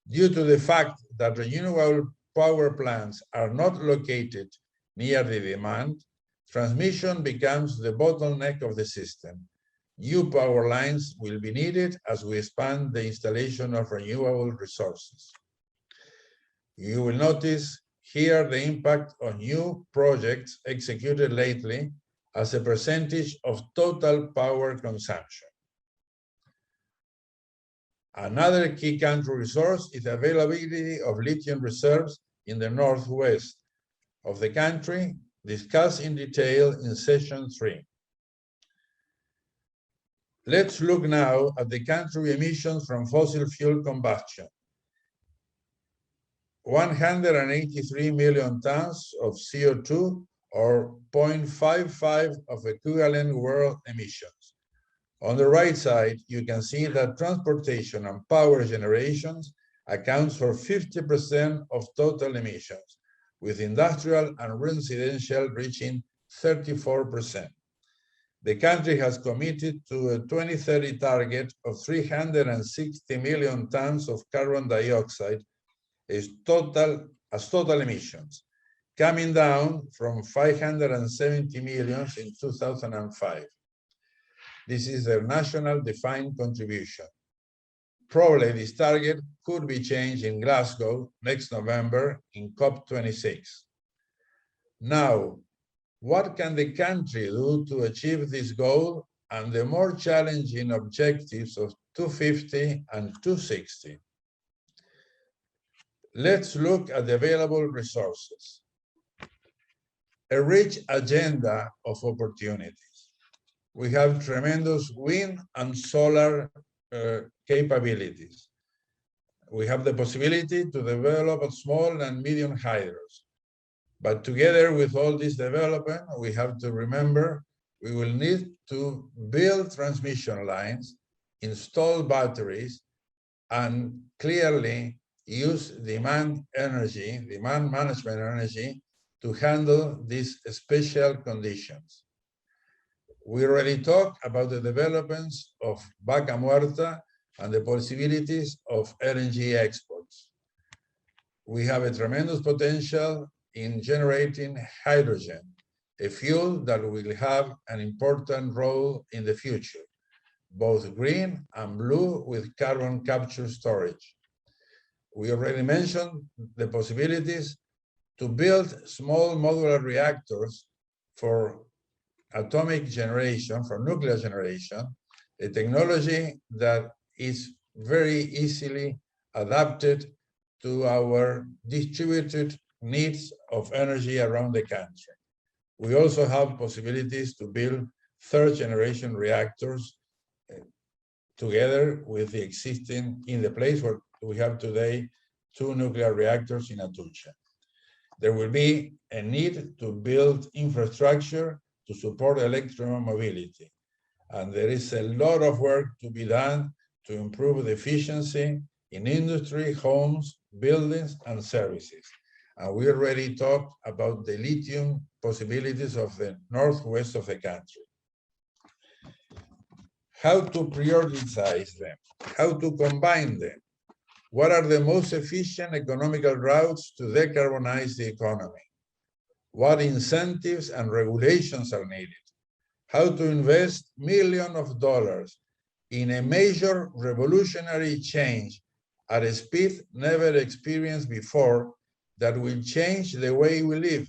Due to the fact that renewable power plants are not located near the demand, transmission becomes the bottleneck of the system. New power lines will be needed as we expand the installation of renewable resources. You will notice here the impact on new projects executed lately as a percentage of total power consumption. Another key country resource is the availability of lithium reserves in the northwest of the country, discussed in detail in session 3. Let's look now at the country emissions from fossil fuel combustion. 183 million tons of CO2, or 0.55 of equivalent world emissions. On the right side, you can see that transportation and power generations accounts for 50% of total emissions, with industrial and residential reaching 34%. The country has committed to a 2030 target of 360 million tons of carbon dioxide as total emissions, coming down from 570 million in 2005. This is their national defined contribution. Probably this target could be changed in Glasgow next November in COP26. Now, what can the country do to achieve this goal and the more challenging objectives of 250 and 260? Let's look at the available resources. A rich agenda of opportunities. We have tremendous wind and solar capabilities. We have the possibility to develop small and medium hydros. But together with all this development, we have to remember we will need to build transmission lines, install batteries, and clearly use demand management energy to handle these special conditions. We already talked about the developments of Vaca Muerta and the possibilities of LNG exports. We have a tremendous potential in generating hydrogen, a fuel that will have an important role in the future, both green and blue with carbon capture storage. We already mentioned the possibilities to build small modular reactors for atomic generation, for nuclear generation, a technology that is very easily adapted to our distributed needs of energy around the country. We also have possibilities to build third-generation reactors together with the existing, in the place where we have today 2 nuclear reactors in Atucha. There will be a need to build infrastructure to support electromobility. And there is a lot of work to be done to improve the efficiency in industry, homes, buildings, and services. And we already talked about the lithium possibilities of the northwest of the country. How to prioritize them, how to combine them. What are the most efficient economical routes to decarbonize the economy? What incentives and regulations are needed? How to invest millions of dollars in a major revolutionary change at a speed never experienced before that will change the way we live,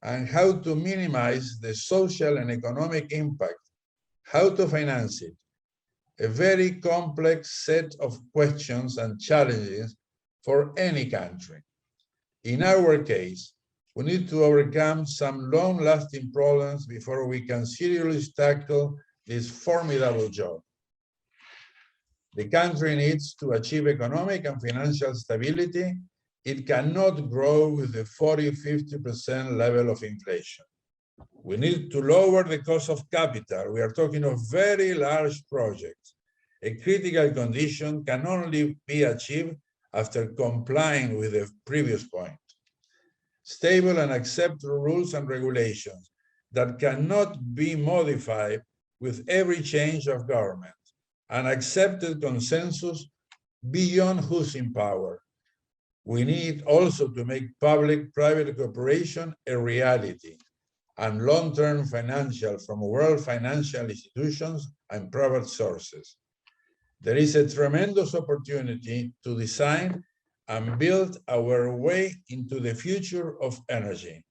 and how to minimize the social and economic impact, how to finance it. A very complex set of questions and challenges for any country. In our case, we need to overcome some long-lasting problems before we can seriously tackle this formidable job. The country needs to achieve economic and financial stability. It cannot grow with the 40–50% level of inflation. We need to lower the cost of capital. We are talking of very large projects. A critical condition can only be achieved after complying with the previous point. Stable and acceptable rules and regulations that cannot be modified with every change of government. An accepted consensus beyond who's in power. We need also to make public-private cooperation a reality and long-term financial from world financial institutions and private sources. There is a tremendous opportunity to design and build our way into the future of energy.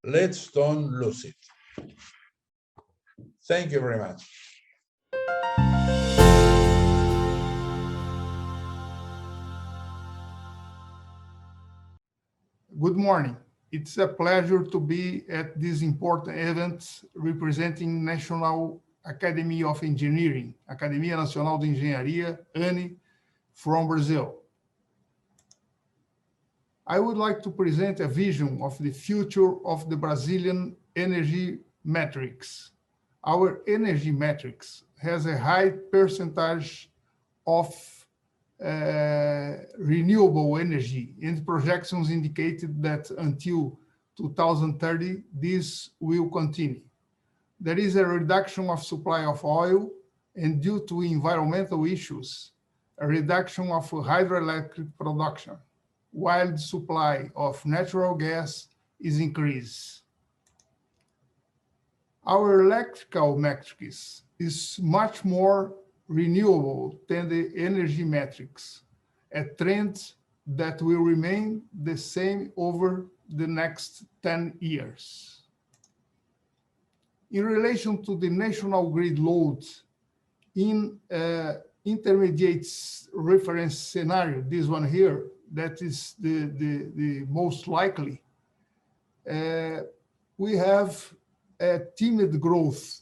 Let's don't lose it. Thank you very much. Good morning. It's a pleasure to be at this important event representing National Academy of Engineering, Academia Nacional de Engenharia, ANIU, from Brazil. I would like to present a vision of the future of the Brazilian energy matrix. Our energy matrix has a high percentage of renewable energy, and projections indicated that until 2030, this will continue. There is a reduction of supply of oil, and due to environmental issues, a reduction of hydroelectric production, while the supply of natural gas is increased. Our electrical matrix is much more renewable than the energy matrix, a trend that will remain the same over the next 10 years. In relation to the national grid loads, in intermediate reference scenario, this one here, that is the most likely, we have a timid growth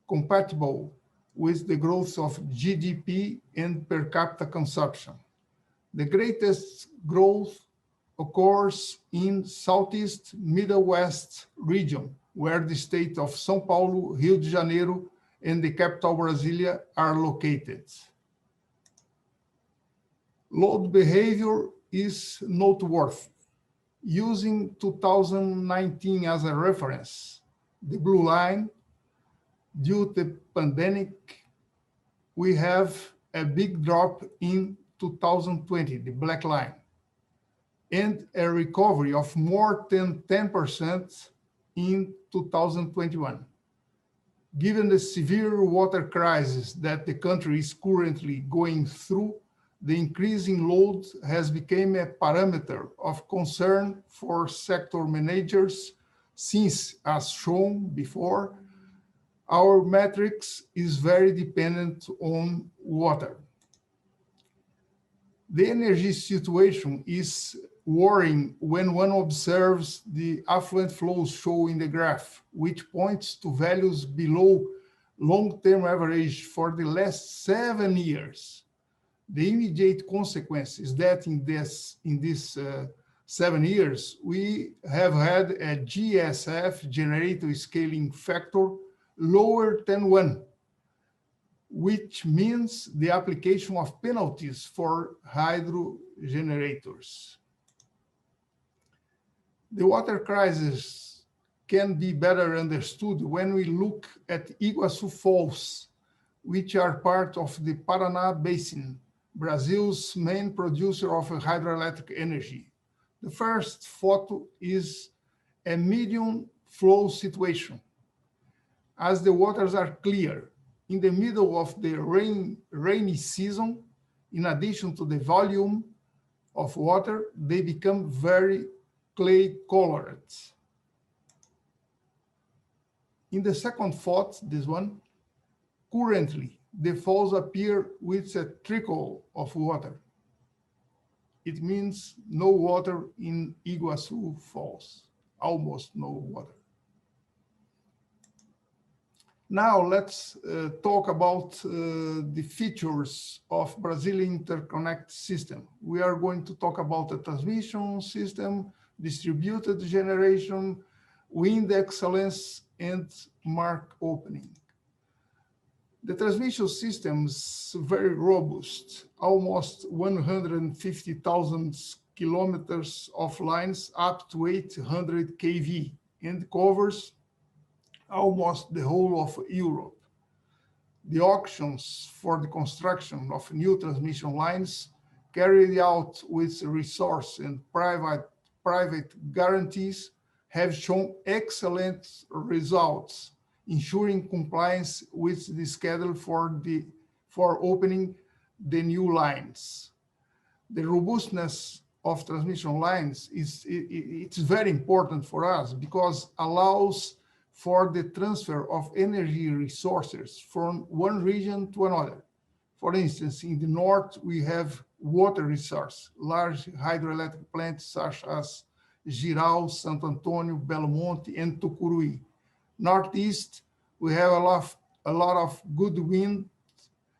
compatible with the growth of GDP and per capita consumption. The greatest growth occurs in Southeast Middle West region, where the state of São Paulo, Rio de Janeiro, and the capital Brasilia are located. Load behavior is noteworthy. Using 2019 as a reference, the blue line, due to the pandemic, we have a big drop in 2020, the black line, and a recovery of more than 10% in 2021. Given the severe water crisis that the country is currently going through, the increasing load has become a parameter of concern for sector managers since, as shown before, our metrics is very dependent on water. The energy situation is worrying when one observes the affluent flows shown in the graph, which points to values below long-term average for the last 7 years. The immediate consequence is that in this 7 years, we have had a GSF, generator scaling factor, lower than 1, which means the application of penalties for hydro generators. The water crisis can be better understood when we look at Iguaçu Falls, which are part of the Paraná Basin, Brazil's main producer of hydroelectric energy. The first photo is a medium flow situation. As the waters are clear, in the middle of the rainy season, in addition to the volume of water, they become very clay colored. In the second photo, this one, currently the falls appear with a trickle of water. It means no water in Iguaçu Falls, almost no water. Now let's talk about the features of Brazilian interconnect system. We are going to talk about the transmission system, distributed generation, wind excellence, and market opening. The transmission system is very robust, almost 150,000 kilometers of lines up to 800 kV, and covers almost the whole of Europe. The auctions for the construction of new transmission lines carried out with resource and private guarantees have shown excellent results, ensuring compliance with the schedule for opening the new lines. The robustness of transmission lines it's very important for us because allows for the transfer of energy resources from one region to another. For instance, in the north, we have water resource, large hydroelectric plants such as Jirau, Santo Antônio, Belo Monte, and Tucuruí. Northeast, we have a lot of good wind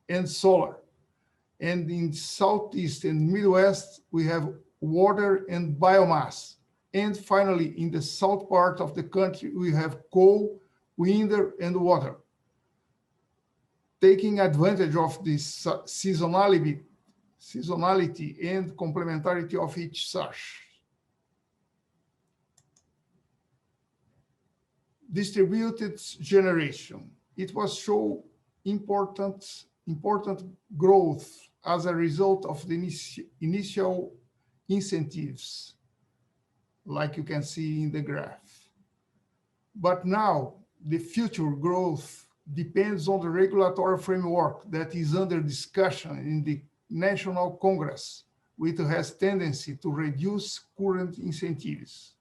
and solar. And in Southeast and Midwest, we have water and biomass. And finally, in the south part of the country, we have coal, wind, and water. Taking advantage of this seasonality and complementarity of each such. Distributed generation. It was shown important growth as a result of the initial incentives, like you can see in the graph. But now the future growth depends on the regulatory framework that is under discussion in the National Congress, which has tendency to reduce current incentives.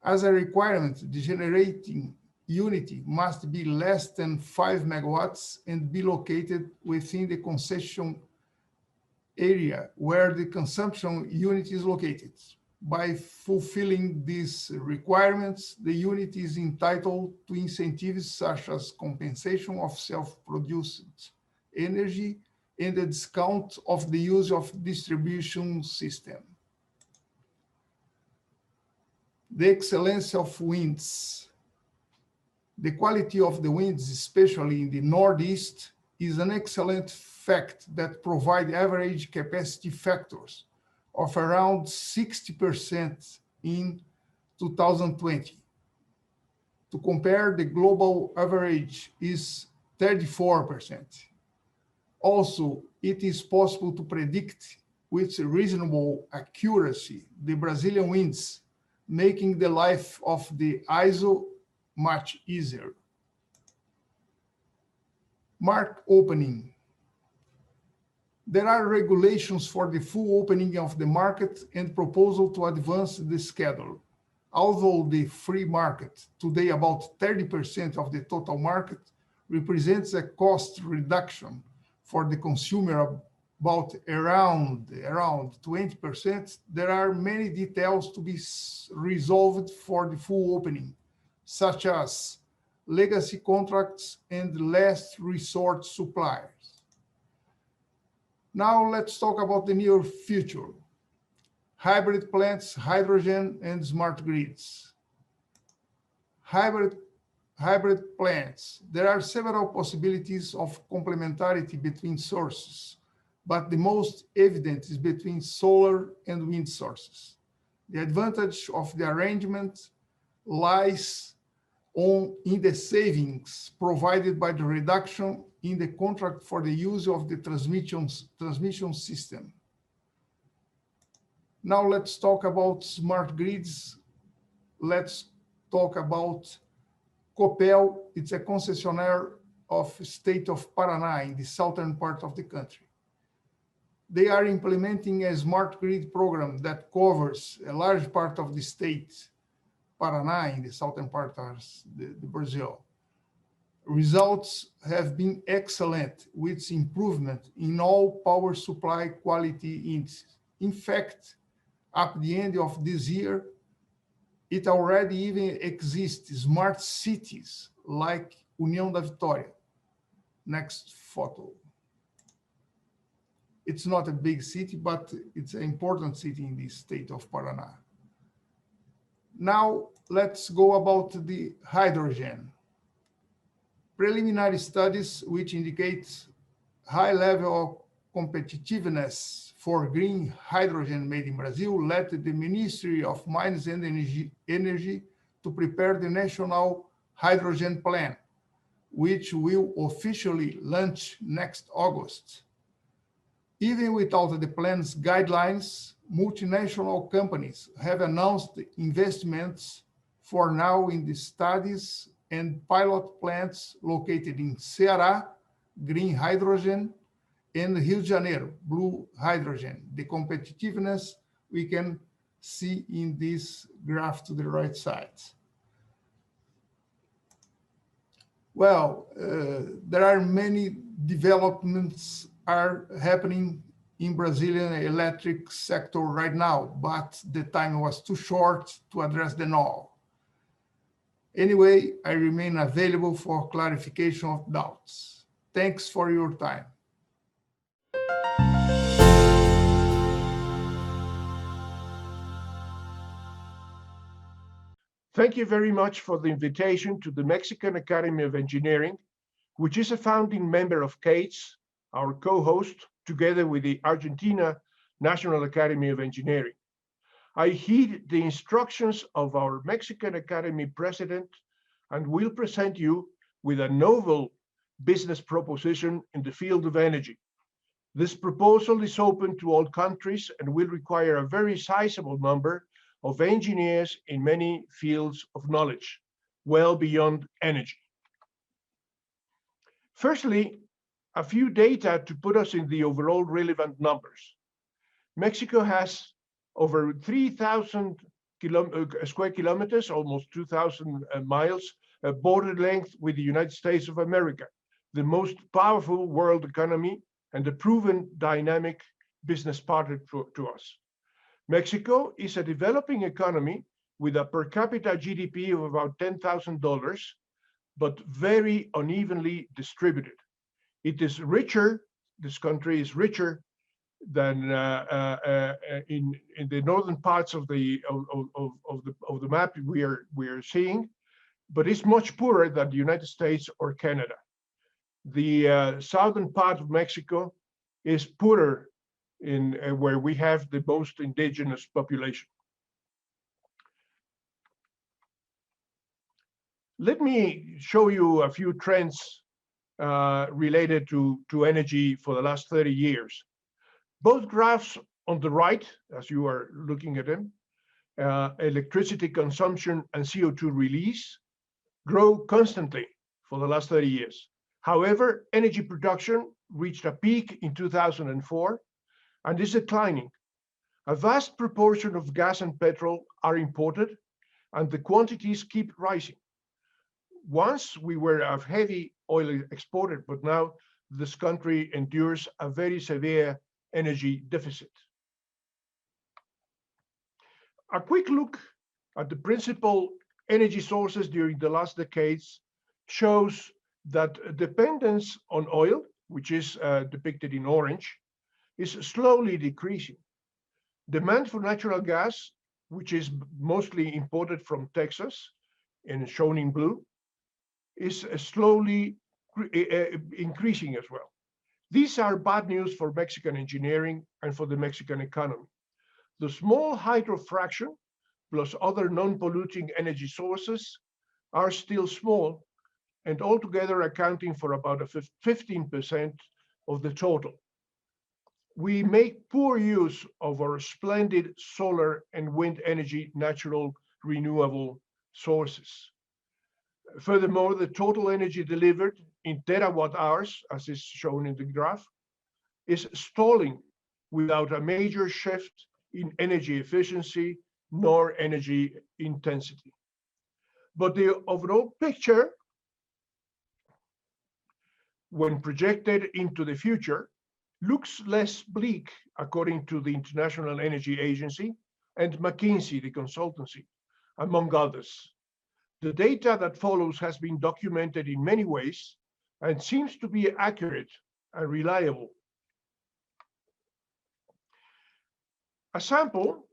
As a requirement, the generating unit must be less than 5 megawatts and be located within the concession area where the consumption unit is located. By fulfilling these requirements, the unit is entitled to incentives such as compensation of self-produced energy and the discount of the use of distribution system. The excellence of winds. The quality of the winds, especially in the Northeast, is an excellent fact that provide average capacity factors of around 60% in 2020. To compare, the global average is 34%. Also, it is possible to predict with reasonable accuracy the Brazilian winds, making the life of the ISO much easier. Market opening. There are regulations for the full opening of the market and proposal to advance the schedule. Although the free market, today about 30% of the total market, represents a cost reduction for the consumer about around 20%, there are many details to be resolved for the full opening, such as legacy contracts and last resort suppliers. Now let's talk about the near future. Hybrid plants, hydrogen, and smart grids. Hybrid plants. There are several possibilities of complementarity between sources, but the most evident is between solar and wind sources. The advantage of the arrangement lies in the savings provided by the reduction in the contract for the use of the transmission system. Now let's talk about smart grids. Let's talk about Copel. It's a concessionaire of state of Paraná in the southern part of the country. They are implementing a smart grid program that covers a large part of the state, Paraná, in the southern part of the Brazil. Results have been excellent with improvement in all power supply quality indices. In fact, at the end of this year, it already even exists smart cities like União da Vitória. Next photo. It's not a big city, but it's an important city in the state of Paraná. Now let's go about the hydrogen. Preliminary studies which indicate high level of competitiveness for green hydrogen made in Brazil led the Ministry of Mines and Energy to prepare the National Hydrogen Plan, which will officially launch next August. Even without the plan's guidelines, multinational companies have announced investments for now in the studies and pilot plants located in Ceará, green hydrogen, and Rio de Janeiro, blue hydrogen. The competitiveness we can see in this graph to the right side. Well, there are many developments are happening in Brazilian electric sector right now, but the time was too short to address them all. Anyway, I remain available for clarification of doubts. Thanks for your time. Thank you very much for the invitation to the Mexican Academy of Engineering, which is a founding member of CAETS, our co-host, together with the Argentina National Academy of Engineering. I heed the instructions of our Mexican Academy president and will present you with a novel business proposition in the field of energy. This proposal is open to all countries and will require a very sizable number of engineers in many fields of knowledge, well beyond energy. Firstly, a few data to put us in the overall relevant numbers. Mexico has over 3,000 square kilometers, almost 2,000 miles, border length with the United States of America, the most powerful world economy and a proven dynamic business partner to us. Mexico is a developing economy with a per capita GDP of about $10,000, but very unevenly distributed. It is richer, this country is richer than in the northern parts of the map we are seeing, but it's much poorer than the United States or Canada. The southern part of Mexico is poorer in where we have the most indigenous population. Let me show you a few trends related to energy for the last 30 years. Both graphs on the right, as you are looking at them, electricity consumption and CO2 release grow constantly for the last 30 years. However, energy production reached a peak in 2004 and is declining. A vast proportion of gas and petrol are imported, and the quantities keep rising. Once we were a heavy oil exporter, but now this country endures a very severe energy deficit. A quick look at the principal energy sources during the last decades shows that dependence on oil, which is depicted in orange, is slowly decreasing. Demand for natural gas, which is mostly imported from Texas and shown in blue, is slowly increasing as well. These are bad news for Mexican engineering and for the Mexican economy. The small hydro fraction plus other non-polluting energy sources are still small and altogether accounting for about 15% of the total. We make poor use of our splendid solar and wind energy natural renewable sources. Furthermore, the total energy delivered in terawatt hours, as is shown in the graph, is stalling without a major shift in energy efficiency nor energy intensity. But the overall picture, when projected into the future, looks less bleak according to the International Energy Agency and McKinsey, the consultancy, among others. The data that follows has been documented in many ways and seems to be accurate and reliable. A sample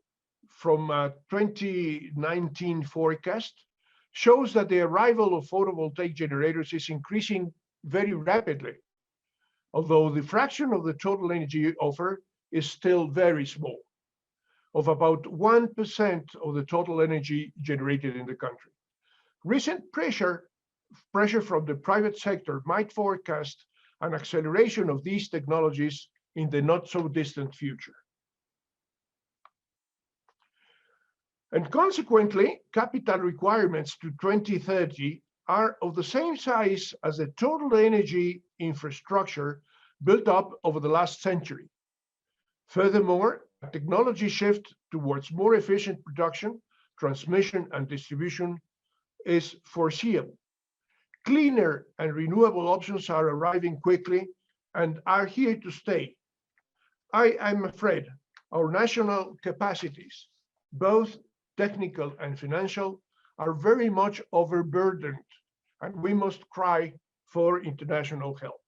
from a 2019 forecast shows that the arrival of photovoltaic generators is increasing very rapidly, although the fraction of the total energy offer is still very small, of about 1% of the total energy generated in the country. Recent pressure from the private sector might forecast an acceleration of these technologies in the not so distant future. And consequently, capital requirements to 2030 are of the same size as the total energy infrastructure built up over the last century. Furthermore, a technology shift towards more efficient production, transmission, and distribution is foreseeable. Cleaner and renewable options are arriving quickly and are here to stay. I am afraid our national capacities, both technical and financial, are very much overburdened, and we must cry for international help.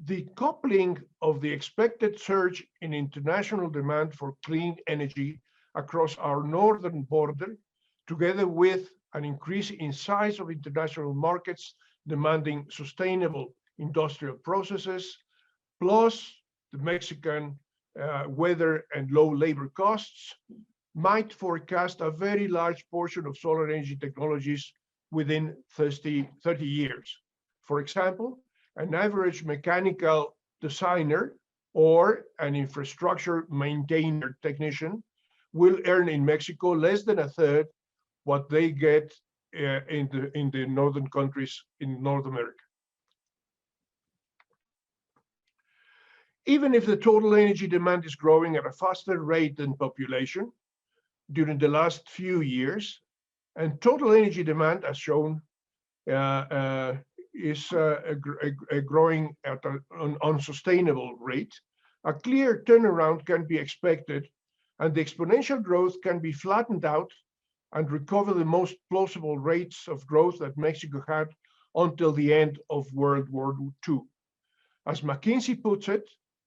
The coupling of the expected surge in international demand for clean energy across our northern border, together with an increase in size of international markets demanding sustainable industrial processes, plus the Mexican weather and low labor costs, might forecast a very large portion of solar energy technologies within 30 years. For example, an average mechanical designer or an infrastructure maintainer technician will earn in Mexico less than a third what they get in the northern countries in North America. Even if the total energy demand is growing at a faster rate than population during the last few years, and total energy demand, as shown, is growing at an unsustainable rate, a clear turnaround can be expected, and the exponential growth can be flattened out and recover the most plausible rates of growth that Mexico had until the end of World War II. As McKinsey puts it,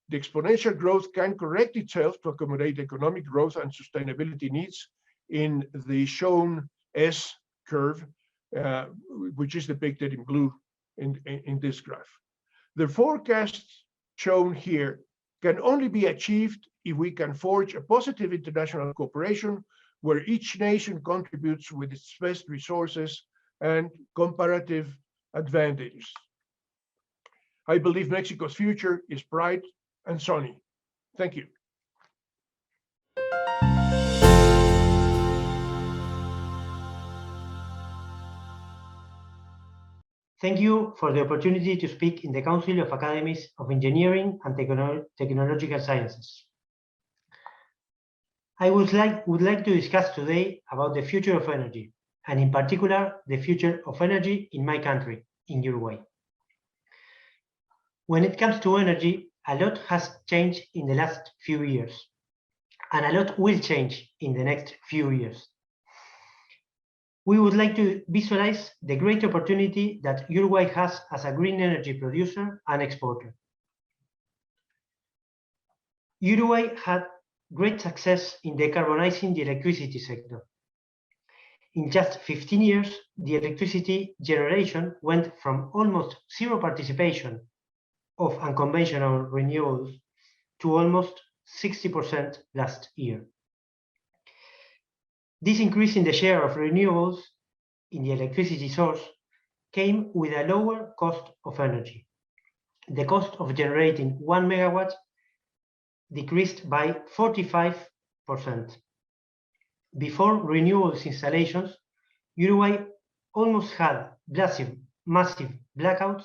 the exponential growth can correct itself to accommodate economic growth and sustainability needs in the shown S curve, which is depicted in blue in this graph. The forecasts shown here can only be achieved if we can forge a positive international cooperation where each nation contributes with its best resources and comparative advantages. I believe Mexico's future is bright and sunny. Thank you. Thank you for the opportunity to speak in the Council of Academies of Engineering and Technological Sciences. I would like to discuss today about the future of energy, and in particular, the future of energy in my country, in Uruguay. When it comes to energy, a lot has changed in the last few years, and a lot will change in the next few years. We would like to visualize the great opportunity that Uruguay has as a green energy producer and exporter. Uruguay had great success in decarbonizing the electricity sector. In just 15 years, the electricity generation went from almost zero participation of unconventional renewables to almost 60% last year. This increase in the share of renewables in the electricity source came with a lower cost of energy. The cost of generating 1 megawatt decreased by 45%. Before renewables installations, Uruguay almost had massive blackouts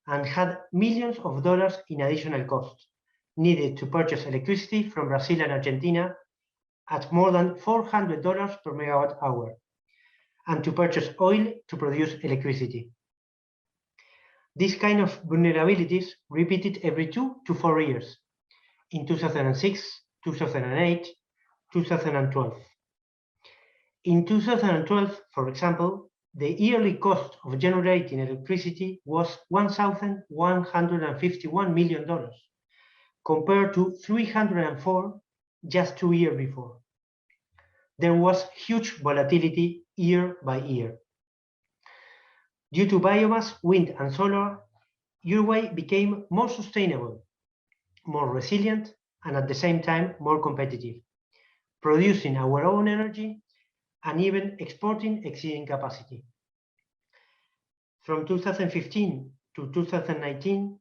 and had millions of dollars in additional costs needed to purchase electricity from Brazil and Argentina at more than $400 per megawatt hour, and to purchase oil to produce electricity. This kind of vulnerabilities repeated every 2 to 4 years, in 2006, 2008, 2012. In 2012, for example, the yearly cost of generating electricity was $1,151 million, compared to 304 just 2 years before. There was huge volatility year by year. Due to biomass, wind, and solar, Uruguay became more sustainable, more resilient, and at the same time more competitive, producing our own energy and even exporting exceeding capacity. From 2015 to 2019,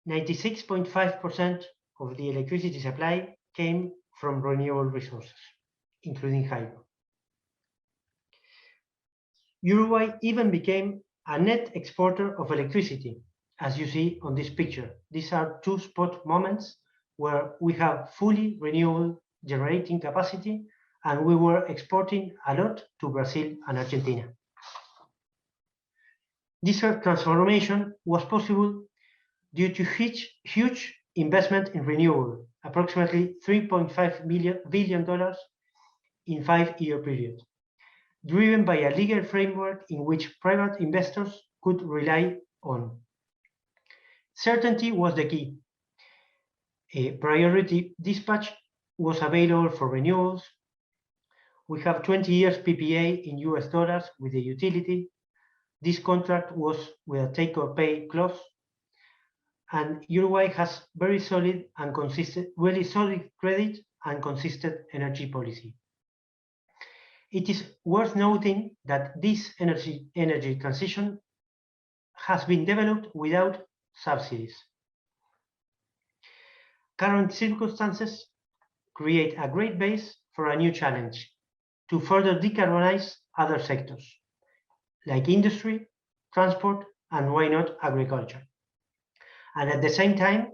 96.5% of the electricity supply came from renewable resources, including hydro. Uruguay even became a net exporter of electricity, as you see on this picture. These are 2 spot moments where we have fully renewable generating capacity, and we were exporting a lot to Brazil and Argentina. This transformation was possible due to huge investment in renewable, approximately $3.5 billion in 5-year period, driven by a legal framework in which private investors could rely on. Certainty was the key. A priority dispatch was available for renewables. We have 20 years PPA in US dollars with the utility. This contract was with a take-or-pay clause, and Uruguay has very solid credit and consistent energy policy. It is worth noting that this energy transition has been developed without subsidies. Current circumstances create a great base for a new challenge to further decarbonize other sectors, like industry, transport, and why not agriculture, and at the same time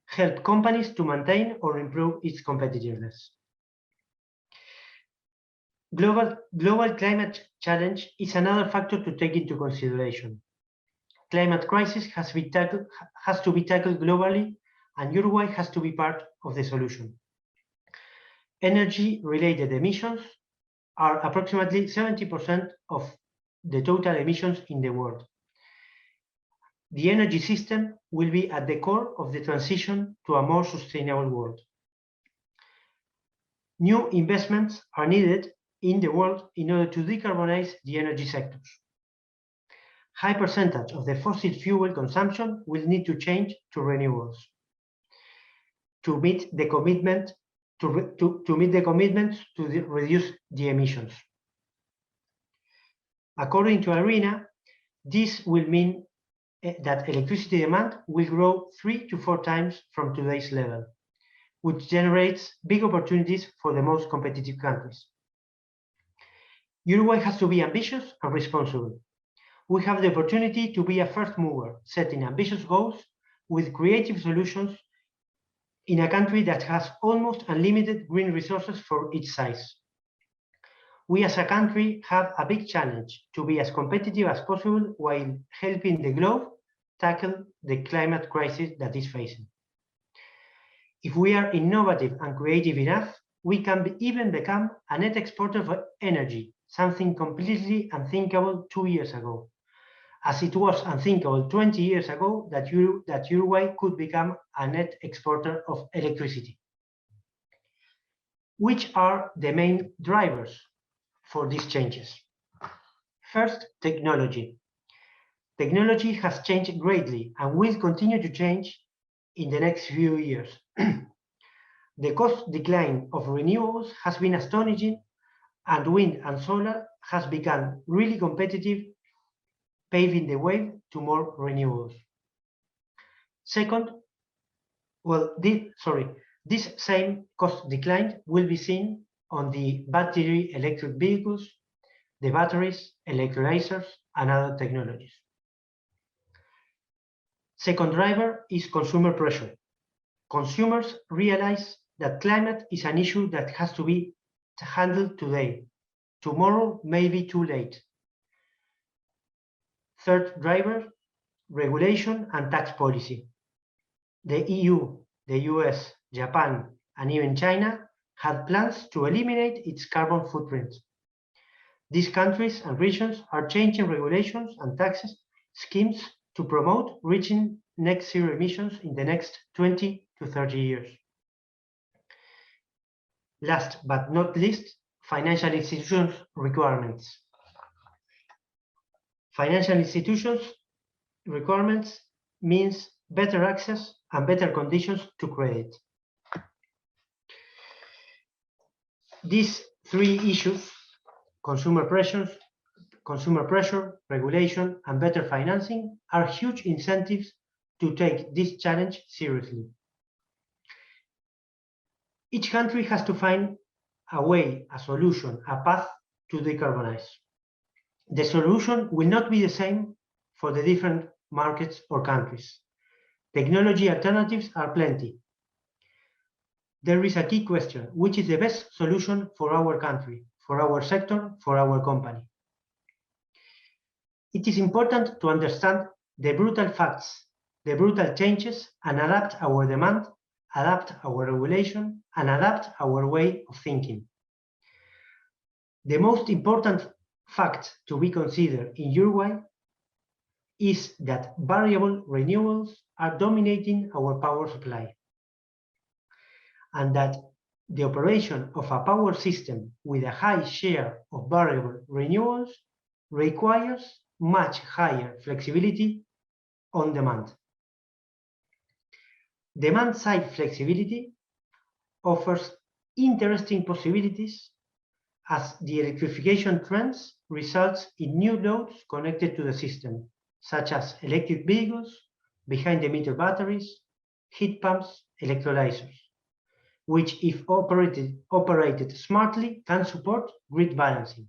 help companies to maintain or improve its competitiveness. Global climate challenge is another factor to take into consideration. Climate crisis has to be tackled globally, and Uruguay has to be part of the solution. Energy-related emissions are approximately 70% of the total emissions in the world. The energy system will be at the core of the transition to a more sustainable world. New investments are needed in the world in order to decarbonize the energy sectors. High percentage of the fossil fuel consumption will need to change to renewables to meet the commitment to meet the commitments to reduce the emissions. According to ARENA, this will mean that electricity demand will grow 3 to 4 times from today's level, which generates big opportunities for the most competitive countries. Uruguay has to be ambitious and responsible. We have the opportunity to be a first mover, setting ambitious goals with creative solutions in a country that has almost unlimited green resources for its size. We as a country have a big challenge to be as competitive as possible while helping the globe tackle the climate crisis that is facing. If we are innovative and creative enough, we can even become a net exporter of energy, something completely unthinkable 2 years ago, as it was unthinkable 20 years ago that Uruguay could become a net exporter of electricity. Which are the main drivers for these changes? First, technology. Technology has changed greatly and will continue to change in the next few years. The cost decline of renewables has been astonishing, and wind and solar has become really competitive, paving the way to more renewables. Second, this same cost decline will be seen on the battery electric vehicles, the batteries, electrolyzers, and other technologies. Second driver is consumer pressure. Consumers realize that climate is an issue that has to be handled today. Tomorrow may be too late. Third driver, regulation and tax policy. The EU, the US, Japan, and even China had plans to eliminate its carbon footprint. These countries and regions are changing regulations and taxes schemes to promote reaching net zero emissions in the next 20 to 30 years. Last but not least, financial institutions requirements. Financial institutions requirements means better access and better conditions to credit. These three issues, consumer pressure, regulation, and better financing, are huge incentives to take this challenge seriously. Each country has to find a way, a solution, a path to decarbonize. The solution will not be the same for the different markets or countries. Technology alternatives are plenty. There is a key question: which is the best solution for our country, for our sector, for our company? It is important to understand the brutal facts, the brutal changes, and adapt our demand, adapt our regulation, and adapt our way of thinking. The most important fact to be considered in Uruguay is that variable renewables are dominating our power supply, and that the operation of a power system with a high share of variable renewables requires much higher flexibility on demand. Demand-side flexibility offers interesting possibilities as the electrification trends results in new loads connected to the system, such as electric vehicles, behind-the-meter batteries, heat pumps, electrolyzers, which, if operated smartly, can support grid balancing.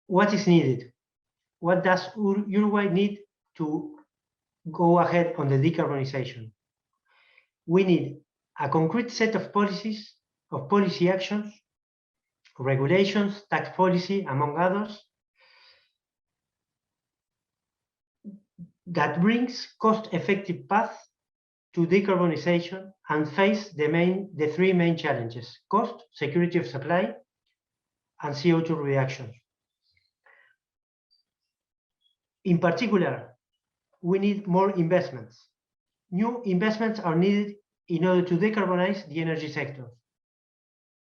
What is needed? What does Uruguay need to go ahead on the decarbonization? We need a concrete set of policies, of policy actions, regulations, tax policy, among others, that brings cost-effective path to decarbonization and face the three main challenges: cost, security of supply, and CO2 reduction. In particular, we need more investments. New investments are needed in order to decarbonize the energy sector,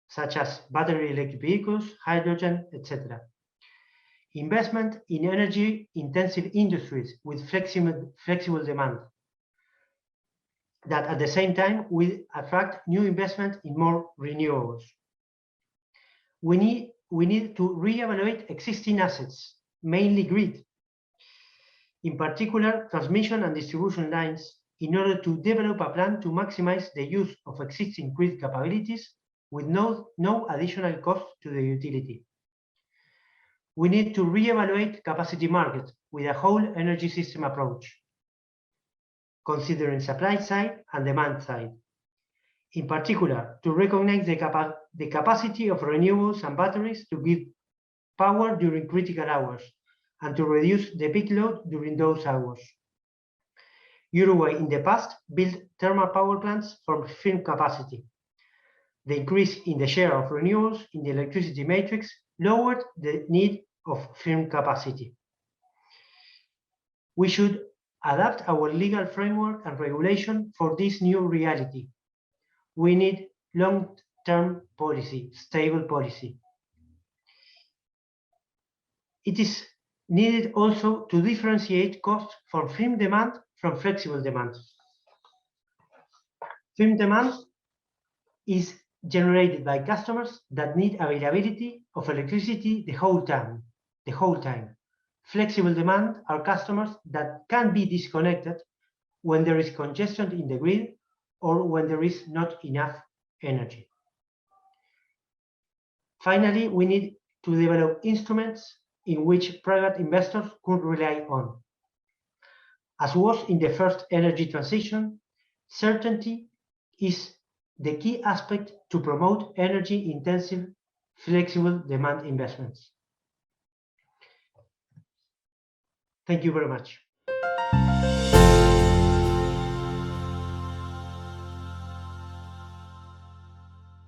such as battery electric vehicles, hydrogen, etc. Investment in energy-intensive industries with flexible demand. that at the same time will attract new investment in more renewables. We need to reevaluate existing assets, mainly grid, in particular transmission and distribution lines, in order to develop a plan to maximize the use of existing grid capabilities with no additional cost to the utility. We need to reevaluate capacity market with a whole energy system approach, considering supply side and demand side. In particular, to recognize the capacity of renewables and batteries to give power during critical hours and to reduce the peak load during those hours. Uruguay in the past built thermal power plants for firm capacity. The increase in the share of renewables in the electricity matrix lowered the need of firm capacity. We should adapt our legal framework and regulation for this new reality. We need long-term policy, stable policy. It is needed also to differentiate costs for firm demand from flexible demand. Firm demand is generated by customers that need availability of electricity the whole time. Flexible demand are customers that can be disconnected when there is congestion in the grid or when there is not enough energy. Finally, we need to develop instruments in which private investors could rely on. As was in the first energy transition, certainty is the key aspect to promote energy-intensive, flexible demand investments. Thank you very much.